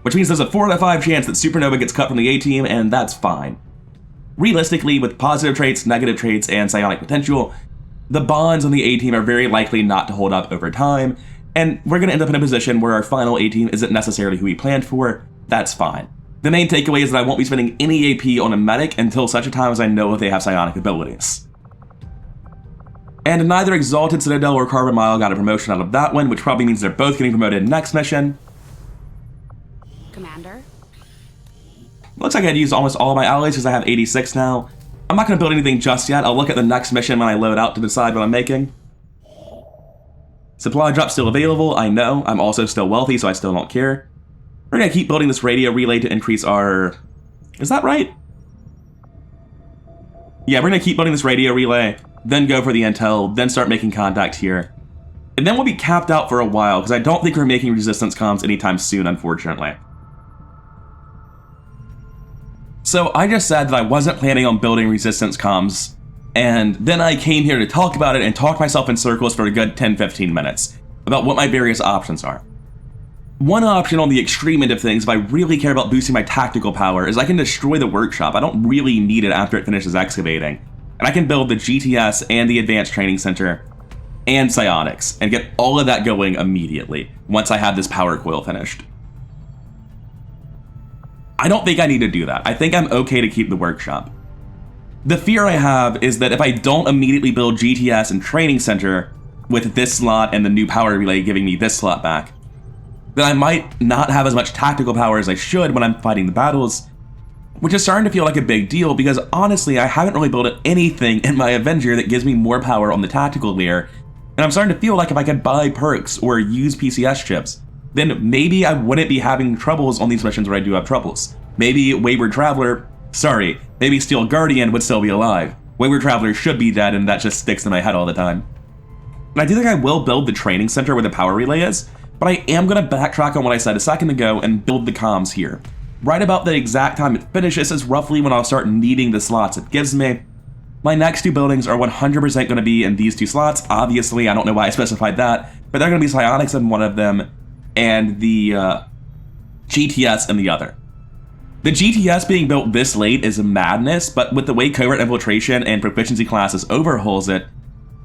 Which means there's a 4 out of 5 chance that Supernova gets cut from the A-Team, and that's fine. Realistically, with positive traits, negative traits, and psionic potential, the bonds on the A-Team are very likely not to hold up over time, and we're going to end up in a position where our final A-team isn't necessarily who we planned for. That's fine. The main takeaway is that I won't be spending any AP on a medic until such a time as I know if they have psionic abilities. And neither Exalted Citadel or Carbon Mile got a promotion out of that one, which probably means they're both getting promoted next mission. Commander? Looks like I'd used almost all of my allies because I have 86 now. I'm not going to build anything just yet. I'll look at the next mission when I load out to decide what I'm making. Supply drop still available, I know. I'm also still wealthy, so I still don't care. We're going to keep building this radio relay to increase our... Is that right? Yeah, we're going to keep building this radio relay, then go for the intel, then start making contact here. And then we'll be capped out for a while, because I don't think we're making resistance comms anytime soon, unfortunately. So I just said that I wasn't planning on building resistance comms, and then I came here to talk about it and talk myself in circles for a good 10-15 minutes about what my various options are. One option on the extreme end of things, if I really care about boosting my tactical power, is I can destroy the workshop. I don't really need it after it finishes excavating. And I can build the GTS and the Advanced Training Center and psionics and get all of that going immediately once I have this power coil finished. I don't think I need to do that. I think I'm okay to keep the workshop. The fear I have is that if I don't immediately build GTS and Training Center with this slot and the new power relay giving me this slot back, then I might not have as much tactical power as I should when I'm fighting the battles, which is starting to feel like a big deal because honestly I haven't really built anything in my Avenger that gives me more power on the tactical layer, and I'm starting to feel like if I could buy perks or use PCS chips, then maybe I wouldn't be having troubles on these missions where I do have troubles. Maybe maybe Steel Guardian would still be alive. Wayward Traveler should be dead, and that just sticks in my head all the time. And I do think I will build the training center where the power relay is, but I am going to backtrack on what I said a second ago and build the comms here. Right about the exact time it finishes is roughly when I'll start needing the slots it gives me. My next two buildings are 100% going to be in these two slots. Obviously, I don't know why I specified that, but they're going to be psionics in one of them and the GTS in the other. The GTS being built this late is madness, but with the way Covert Infiltration and Proficiency Classes overhauls it,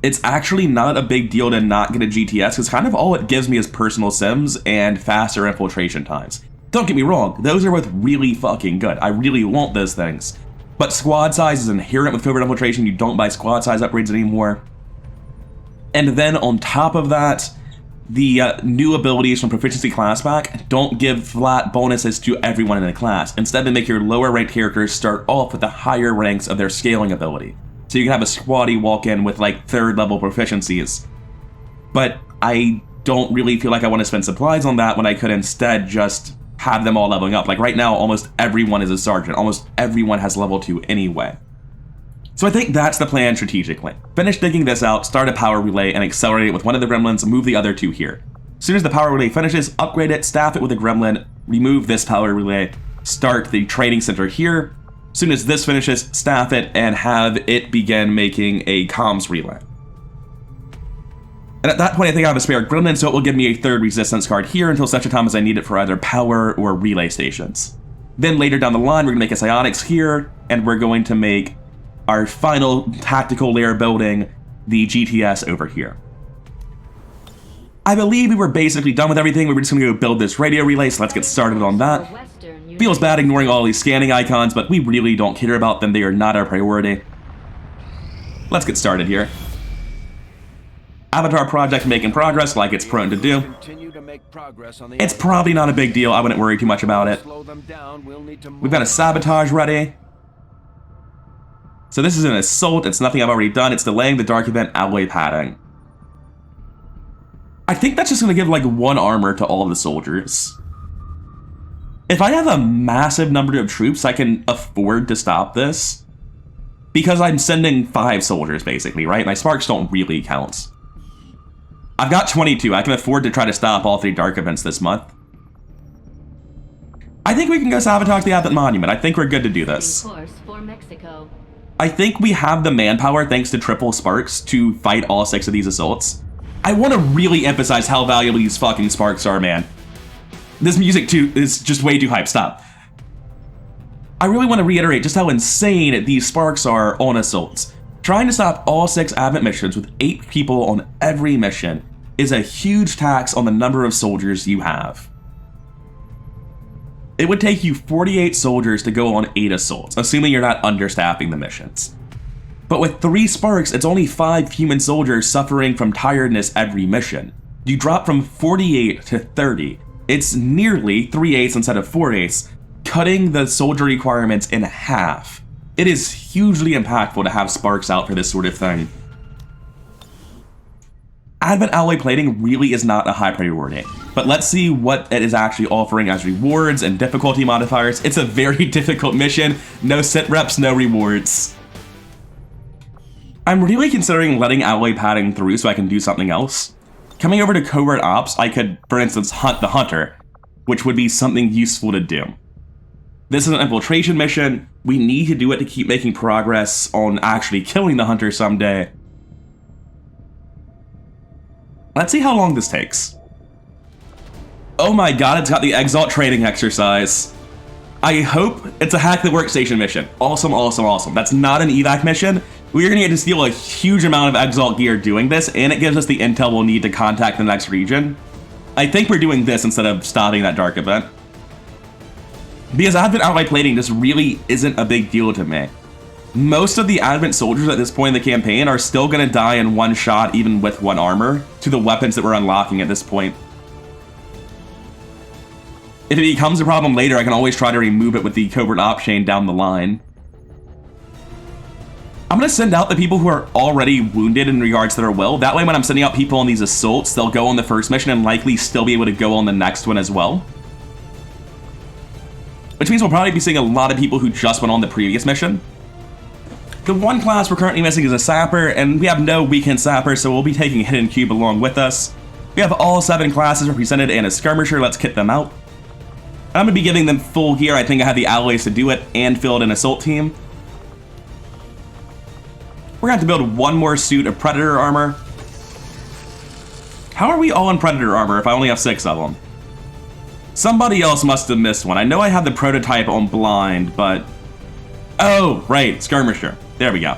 it's actually not a big deal to not get a GTS, because kind of all it gives me is personal sims and faster infiltration times. Don't get me wrong, those are both really fucking good. I really want those things. But squad size is inherent with Covert Infiltration. You don't buy squad size upgrades anymore. And then on top of that, the new abilities from Proficiency Class Pack don't give flat bonuses to everyone in the class. Instead, they make your lower ranked characters start off with the higher ranks of their scaling ability. So you can have a squaddy walk in with like 3rd level proficiencies. But I don't really feel like I want to spend supplies on that when I could instead just have them all leveling up. Like right now, almost everyone is a sergeant. Almost everyone has level 2 anyway. So I think that's the plan strategically. Finish digging this out, start a power relay, and accelerate it with one of the gremlins, move the other two here. As soon as the power relay finishes, upgrade it, staff it with a gremlin, remove this power relay, start the training center here. As soon as this finishes, staff it, and have it begin making a comms relay. And at that point, I think I have a spare gremlin, so it will give me a 3rd resistance card here until such a time as I need it for either power or relay stations. Then later down the line, we're going to make a psionics here, and we're going to make our final tactical layer building, the GTS over here. I believe we were basically done with everything. We were just going to go build this radio relay, so let's get started on that. Feels bad ignoring all these scanning icons, but we really don't care about them. They are not our priority. Let's get started here. Avatar project making progress like it's prone to do. It's probably not a big deal. I wouldn't worry too much about it. We've got a sabotage ready. So this is an assault. It's nothing I've already done. It's delaying the dark event alloy padding. I think that's just going to give like 1 armor to all of the soldiers. If I have a massive number of troops, I can afford to stop this. Because I'm sending 5 soldiers basically, right? My sparks don't really count. I've got 22. I can afford to try to stop all 3 dark events this month. I think we can go sabotage the Abbott Monument. I think we're good to do this. Course for Mexico. I think we have the manpower, thanks to triple sparks, to fight all 6 of these assaults. I want to really emphasize how valuable these fucking sparks are, man. This music, too, is just way too hype. Stop. I really want to reiterate just how insane these sparks are on assaults. Trying to stop all 6 Advent missions with 8 people on every mission is a huge tax on the number of soldiers you have. It would take you 48 soldiers to go on 8 assaults, assuming you're not understaffing the missions. But with 3 sparks, it's only 5 human soldiers suffering from tiredness every mission. You drop from 48 to 30. It's nearly 3/8 instead of 4/8, cutting the soldier requirements in half. It is hugely impactful to have sparks out for this sort of thing. Advent alloy plating really is not a high priority, but let's see what it is actually offering as rewards and difficulty modifiers. It's a very difficult mission, no sit reps, no rewards. I'm really considering letting alloy padding through so I can do something else. Coming over to Covert Ops, I could, for instance, hunt the Hunter, which would be something useful to do. This is an infiltration mission. We need to do it to keep making progress on actually killing the Hunter someday. Let's see how long this takes. Oh my god, it's got the Exalt training exercise. I hope it's a hack the workstation mission. Awesome, awesome, awesome. That's not an evac mission. We're gonna get to steal a huge amount of Exalt gear doing this, and it gives us the intel we'll need to contact the next region. I think we're doing this instead of stopping that dark event. Because Advent alloy plating just really isn't a big deal to me. Most of the Advent soldiers at this point in the campaign are still gonna die in one shot, even with 1 armor, to the weapons that we're unlocking at this point. If it becomes a problem later, I can always try to remove it with the Covert Ops chain down the line. I'm gonna send out the people who are already wounded in regards to their will. That way when I'm sending out people on these assaults, they'll go on the first mission and likely still be able to go on the next one as well. Which means we'll probably be seeing a lot of people who just went on the previous mission. The one class we're currently missing is a Sapper, and we have no weekend Sapper, so we'll be taking Hidden Cube along with us. We have all 7 classes represented and a Skirmisher. Let's kit them out. I'm going to be giving them full gear. I think I have the alloys to do it and field an assault team. We're going to have to build 1 more suit of Predator armor. How are we all in Predator armor if I only have 6 of them? Somebody else must have missed one. I know I have the prototype on blind, but... Oh, right, Skirmisher. There we go.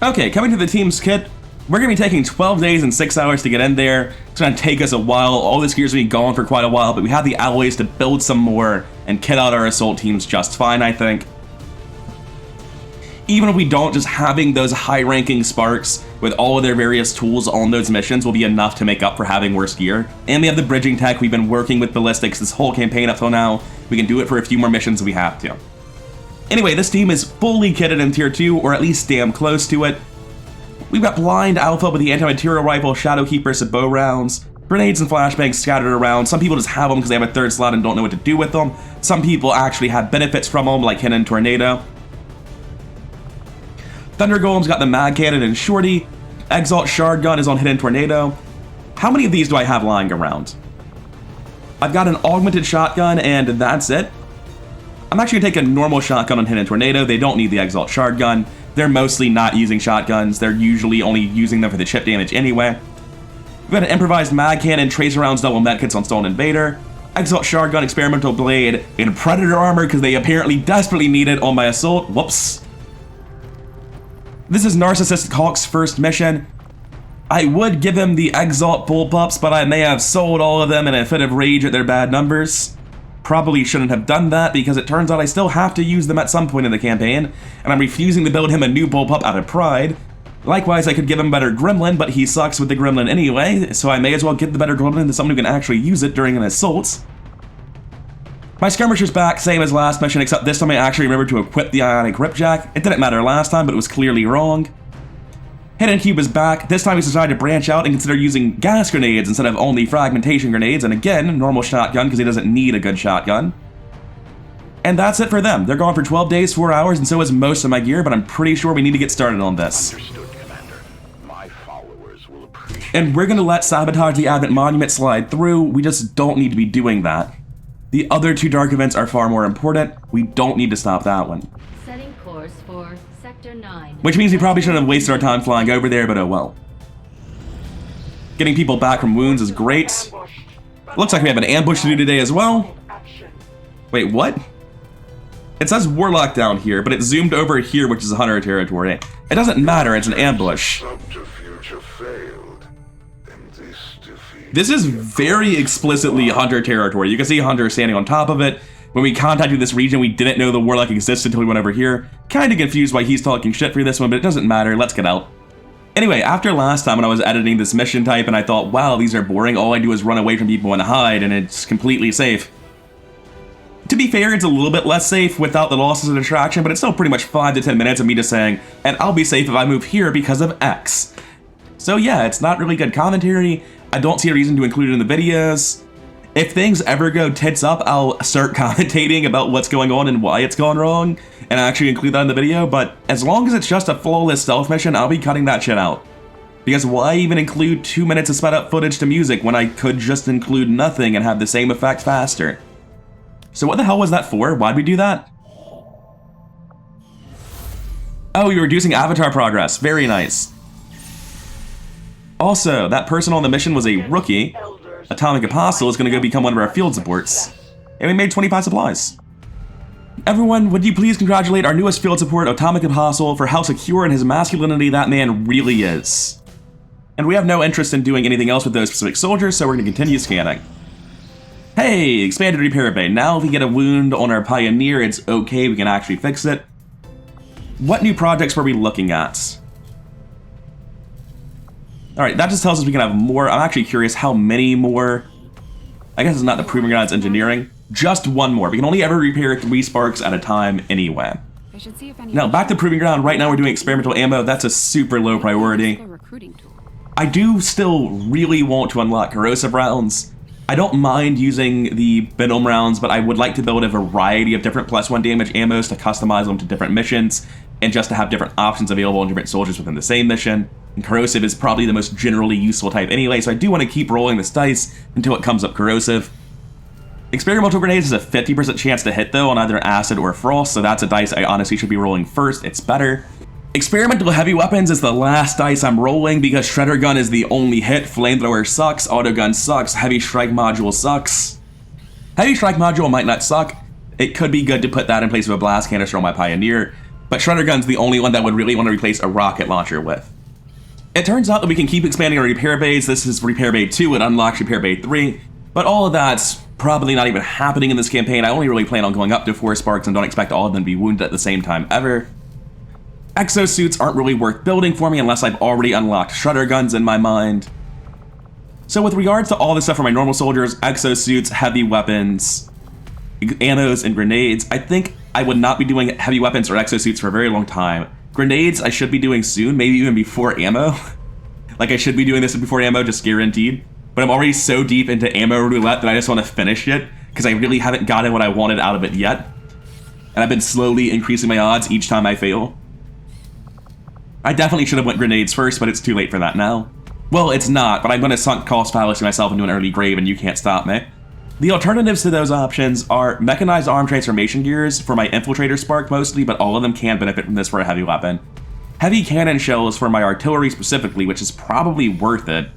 Okay, coming to the team's kit. We're going to be taking 12 days and 6 hours to get in there. It's going to take us a while. All this gear's going to be gone for quite a while, but we have the alloys to build some more and kit out our assault teams just fine, I think. Even if we don't, just having those high-ranking sparks with all of their various tools on those missions will be enough to make up for having worse gear. And we have the bridging tech. We've been working with ballistics this whole campaign up till now. We can do it for a few more missions if we have to. Anyway, this team is fully kitted in Tier 2, or at least damn close to it. We've got Blind Alpha with the anti-material rifle, Shadowkeeper, some bow rounds, grenades and flashbangs scattered around. Some people just have them because they have a 3rd slot and don't know what to do with them. Some people actually have benefits from them, like Hidden Tornado. Thunder Golem's got the Mag Cannon and Shorty. Exalt Shard Gun is on Hidden Tornado. How many of these do I have lying around? I've got an augmented shotgun, and that's it. I'm actually going to take a normal shotgun on Hidden Tornado. They don't need the Exalt Shard Gun. They're mostly not using shotguns. They're usually only using them for the chip damage anyway. We've got an improvised Mag Cannon, Tracer Rounds, double medkits on Stolen Invader, Exalt Shard Gun, Experimental Blade, and Predator Armor because they apparently desperately need it on my assault. Whoops. This is Narcissistic Hawk's first mission. I would give him the Exalt Bullpups, but I may have sold all of them in a fit of rage at their bad numbers. Probably shouldn't have done that because it turns out I still have to use them at some point in the campaign, and I'm refusing to build him a new Bullpup out of pride. Likewise, I could give him better Gremlin, but he sucks with the Gremlin anyway, so I may as well get the better Gremlin to someone who can actually use it during an assault. My Skirmisher's back, same as last mission, except this time I actually remembered to equip the Ionic Ripjack. It didn't matter last time, but it was clearly wrong. Hidden Cube is back. This time he's decided to branch out and consider using gas grenades instead of only fragmentation grenades, and again, normal shotgun because he doesn't need a good shotgun. And that's it for them. They're gone for 12 days, 4 hours, and so is most of my gear, but I'm pretty sure we need to get started on this. Understood, Commander. My followers will appreciate. And we're gonna let Sabotage the Advent Monument slide through. We just don't need to be doing that. The other 2 dark events are far more important. We don't need to stop that one. Setting course for Sector 9. Which means we probably shouldn't have wasted our time flying over there, but oh well. Getting people back from wounds is great. Looks like we have an ambush to do today as well. Wait, what? It says Warlock down here, but it's zoomed over here, which is Hunter territory. It doesn't matter, it's an ambush. Subterfuge failed. This is very explicitly Hunter territory. You can see Hunter standing on top of it. When we contacted this region, we didn't know the warlock existed until we went over here. Kinda confused why he's talking shit for this one, but it doesn't matter. Let's get out. Anyway, after last time when I was editing this mission type and I thought, wow, these are boring, all I do is run away from people and hide, and it's completely safe. To be fair, it's a little bit less safe without the losses of attraction, but it's still pretty much 5 to 10 minutes of me just saying, and I'll be safe if I move here because of X. So yeah, it's not really good commentary. I don't see a reason to include it in the videos. If things ever go tits up, I'll start commentating about what's going on and why it's gone wrong, and actually include that in the video, but as long as it's just a flawless stealth mission, I'll be cutting that shit out. Because why even include 2 minutes of sped up footage to music when I could just include nothing and have the same effect faster? So what the hell was that for? Why'd we do that? Oh, you're reducing avatar progress. Very nice. Also, that person on the mission was a rookie. Atomic Apostle is going to go become one of our field supports. And we made 25 supplies. Everyone, would you please congratulate our newest field support, Atomic Apostle, for how secure in his masculinity that man really is. And we have no interest in doing anything else with those specific soldiers, so we're going to continue scanning. Hey, expanded repair bay. Now if we get a wound on our Pioneer, it's okay, we can actually fix it. What new projects were we looking at? Alright, that just tells us we can have more. I'm actually curious how many more. I guess it's not the Proving Ground, it's engineering. Just one more. We can only ever repair 3 sparks at a time anyway. I should see if any Now, back to Proving Ground. Right now we're doing experimental ammo. That's a super low priority. I do still really want to unlock corrosive rounds. I don't mind using the Venom rounds, but I would like to build a variety of different +1 damage ammos to customize them to different missions, and just to have different options available on different soldiers within the same mission. And corrosive is probably the most generally useful type anyway, so I do want to keep rolling this dice until it comes up corrosive. Experimental grenades is a 50% chance to hit though on either acid or frost, so that's a dice I honestly should be rolling first, it's better. Experimental heavy weapons is the last dice I'm rolling because Shredder Gun is the only hit, Flamethrower sucks, Autogun sucks, Heavy Strike Module sucks. Heavy Strike Module might not suck, it could be good to put that in place of a blast canister on my Pioneer, but Shredder Gun's the only one that would really want to replace a rocket launcher with. It turns out that we can keep expanding our repair bays. This is Repair Bay 2, it unlocks Repair Bay 3, but all of that's probably not even happening in this campaign. I only really plan on going up to 4 sparks and don't expect all of them to be wounded at the same time ever. Exosuits aren't really worth building for me unless I've already unlocked Shredder Guns in my mind. So with regards to all this stuff for my normal soldiers, exosuits, heavy weapons, ammos, and grenades, I think I would not be doing heavy weapons or exosuits for a very long time. Grenades I should be doing soon, maybe even before ammo. Like I should be doing this before ammo, just guaranteed. But I'm already so deep into ammo roulette that I just want to finish it, because I really haven't gotten what I wanted out of it yet. And I've been slowly increasing my odds each time I fail. I definitely should have went grenades first, but it's too late for that now. Well, it's not, but I'm going to sunk cost fallacy myself into an early grave and you can't stop me. The alternatives to those options are mechanized arm transformation gears for my infiltrator spark mostly, but all of them can benefit from this for a heavy weapon. Heavy cannon shells for my artillery specifically, which is probably worth it.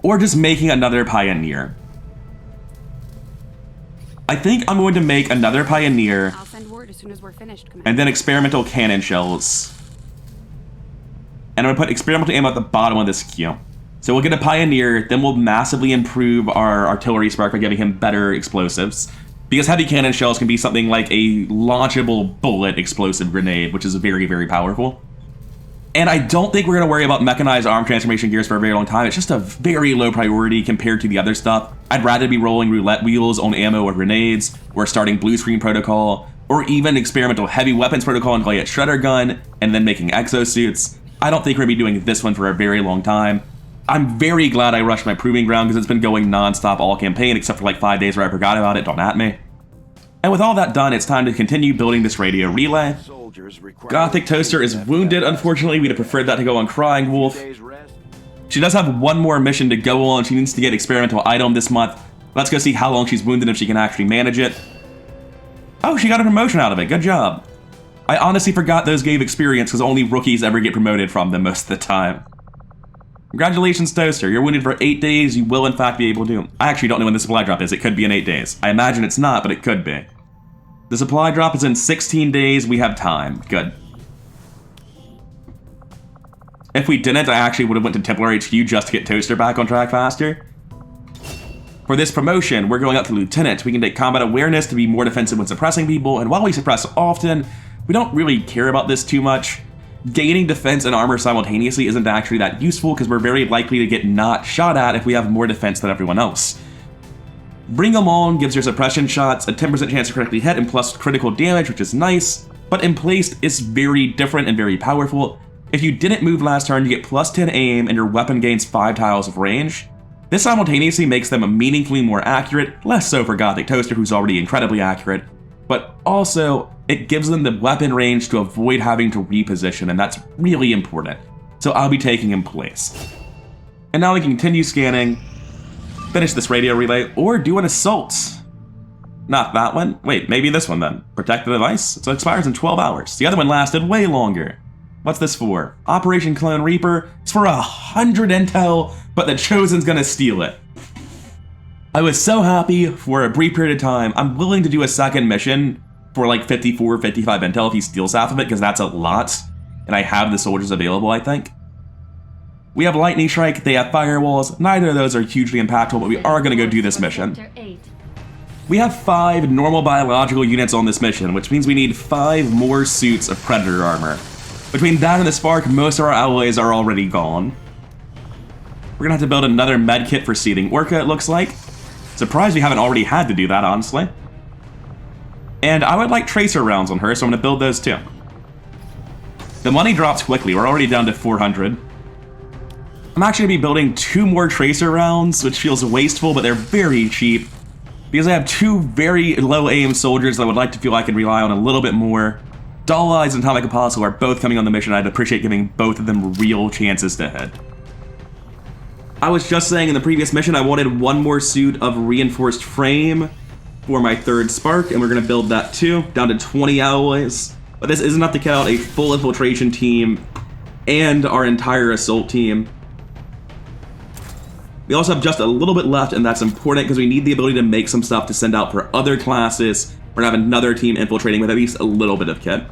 Or just making another Pioneer. I think I'm going to make another Pioneer I'll send word as soon as we're finished, Commander. and then experimental cannon shells. And I'm going to put experimental ammo at the bottom of this queue. So we'll get a Pioneer, then we'll massively improve our artillery spark by giving him better explosives. Because heavy cannon shells can be something like a launchable bullet explosive grenade, which is very, very powerful. And I don't think we're going to worry about mechanized arm transformation gears for a very long time. It's just a very low priority compared to the other stuff. I'd rather be rolling roulette wheels on ammo or grenades, or starting blue screen protocol, or even experimental heavy weapons protocol until I get Shredder Gun, and then making exosuits. I don't think we're going to be doing this one for a very long time. I'm very glad I rushed my Proving Ground because it's been going non-stop all campaign except for like 5 days where I forgot about it, don't at me. And with all that done, it's time to continue building this radio relay. Gothic Toaster is wounded, unfortunately. We'd have preferred that to go on Crying Wolf. She does have one more mission to go on. She needs to get experimental item this month. Let's go see how long she's wounded if she can actually manage it. Oh, she got a promotion out of it. Good job. I honestly forgot those gave experience because only rookies ever get promoted from them most of the time. Congratulations, Toaster. You're wounded for 8 days. You will, in fact, be able to. I actually don't know when the supply drop is. It could be in 8 days. I imagine it's not, but it could be. The supply drop is in 16 days. We have time. Good. If we didn't, I actually would have went to Templar HQ just to get Toaster back on track faster. For this promotion, we're going up to Lieutenant. We can take combat awareness to be more defensive when suppressing people, and while we suppress often, we don't really care about this too much. Gaining defense and armor simultaneously isn't actually that useful because we're very likely to get not shot at if we have more defense than everyone else. Bring them on gives your suppression shots a 10% chance to critically hit and plus critical damage, which is nice, but in place it's very different and very powerful. If you didn't move last turn, you get plus 10 aim and your weapon gains 5 tiles of range. This simultaneously makes them meaningfully more accurate, less so for Gothic Toaster who's already incredibly accurate, but also it gives them the weapon range to avoid having to reposition, and that's really important. So I'll be taking in place. And now we can continue scanning, finish this radio relay, or do an assault. Not that one. Wait, maybe this one then. Protect the device? So it expires in 12 hours. The other one lasted way longer. What's this for? Operation Clone Reaper? It's for 100 intel, but the Chosen's gonna steal it. I was so happy for a brief period of time. I'm willing to do a second mission for like 54, 55 intel if he steals half of it, because that's a lot. And I have the soldiers available, I think. We have Lightning Strike, they have Firewalls. Neither of those are hugely impactful, but we are gonna go do this mission. We have 5 normal biological units on this mission, which means we need 5 more suits of Predator armor. Between that and the Spark, most of our alloys are already gone. We're gonna have to build another med kit for Seething Orca, it looks like. Surprised we haven't already had to do that, honestly. And I would like tracer rounds on her, so I'm gonna build those too. The money drops quickly, we're already down to 400. I'm actually gonna be building 2 more tracer rounds, which feels wasteful, but they're very cheap. Because I have 2 very low aim soldiers that I would like to feel I can rely on a little bit more. Doll Eyes and Atomic Apostle are both coming on the mission. I'd appreciate giving both of them real chances to hit. I was just saying in the previous mission I wanted 1 more suit of reinforced frame for my 3rd Spark, and we're going to build that too, down to 20 alloys. But this is enough to kill out a full infiltration team and our entire assault team. We also have just a little bit left, and that's important because we need the ability to make some stuff to send out for other classes. We're gonna have another team infiltrating with at least a little bit of kit.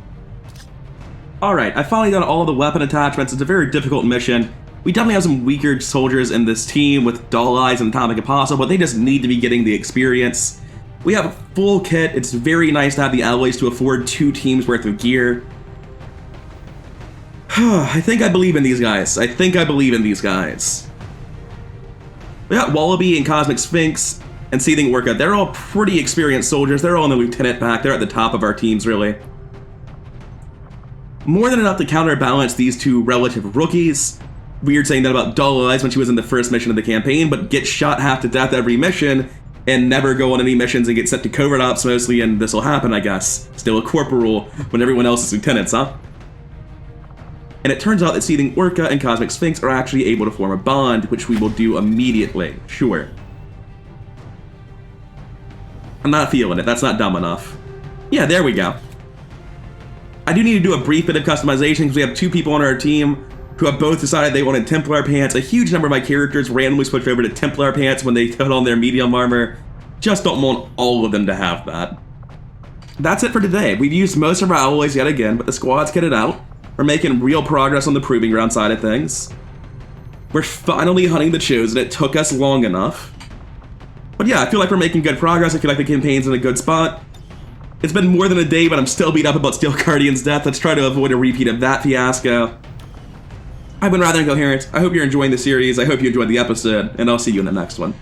Alright, I've finally done all of the weapon attachments. It's a very difficult mission. We definitely have some weaker soldiers in this team with Doll Eyes and Atomic Apostle, but they just need to be getting the experience. We have a full kit. It's very nice to have the alloys to afford 2 teams worth of gear. I think I believe in these guys. I think I believe in these guys. We got Wallaby and Cosmic Sphinx and Seething Orca. They're all pretty experienced soldiers. They're all in the Lieutenant pack. They're at the top of our teams, really. More than enough to counterbalance these 2 relative rookies. Weird saying that about Doll Eyes when she was in the first mission of the campaign, but gets shot half to death every mission and never go on any missions and get sent to covert ops mostly, and this will happen, I guess. Still a corporal when everyone else is lieutenants, huh? And it turns out that Seething Orca and Cosmic Sphinx are actually able to form a bond, which we will do immediately. Sure. I'm not feeling it. That's not dumb enough. Yeah, there we go. I do need to do a brief bit of customization because we have 2 people on our team who have both decided they wanted Templar pants. A huge number of my characters randomly switched over to Templar pants when they put on their medium armor. Just don't want all of them to have that. That's it for today. We've used most of our alloys yet again, but the squad's kitted out. We're making real progress on the proving ground side of things. We're finally hunting the Chosen. It took us long enough. But yeah, I feel like we're making good progress. I feel like the campaign's in a good spot. It's been more than a day, but I'm still beat up about Steel Guardian's death. Let's try to avoid a repeat of that fiasco. I've been rather incoherent. I hope you're enjoying the series. I hope you enjoyed the episode, and I'll see you in the next one.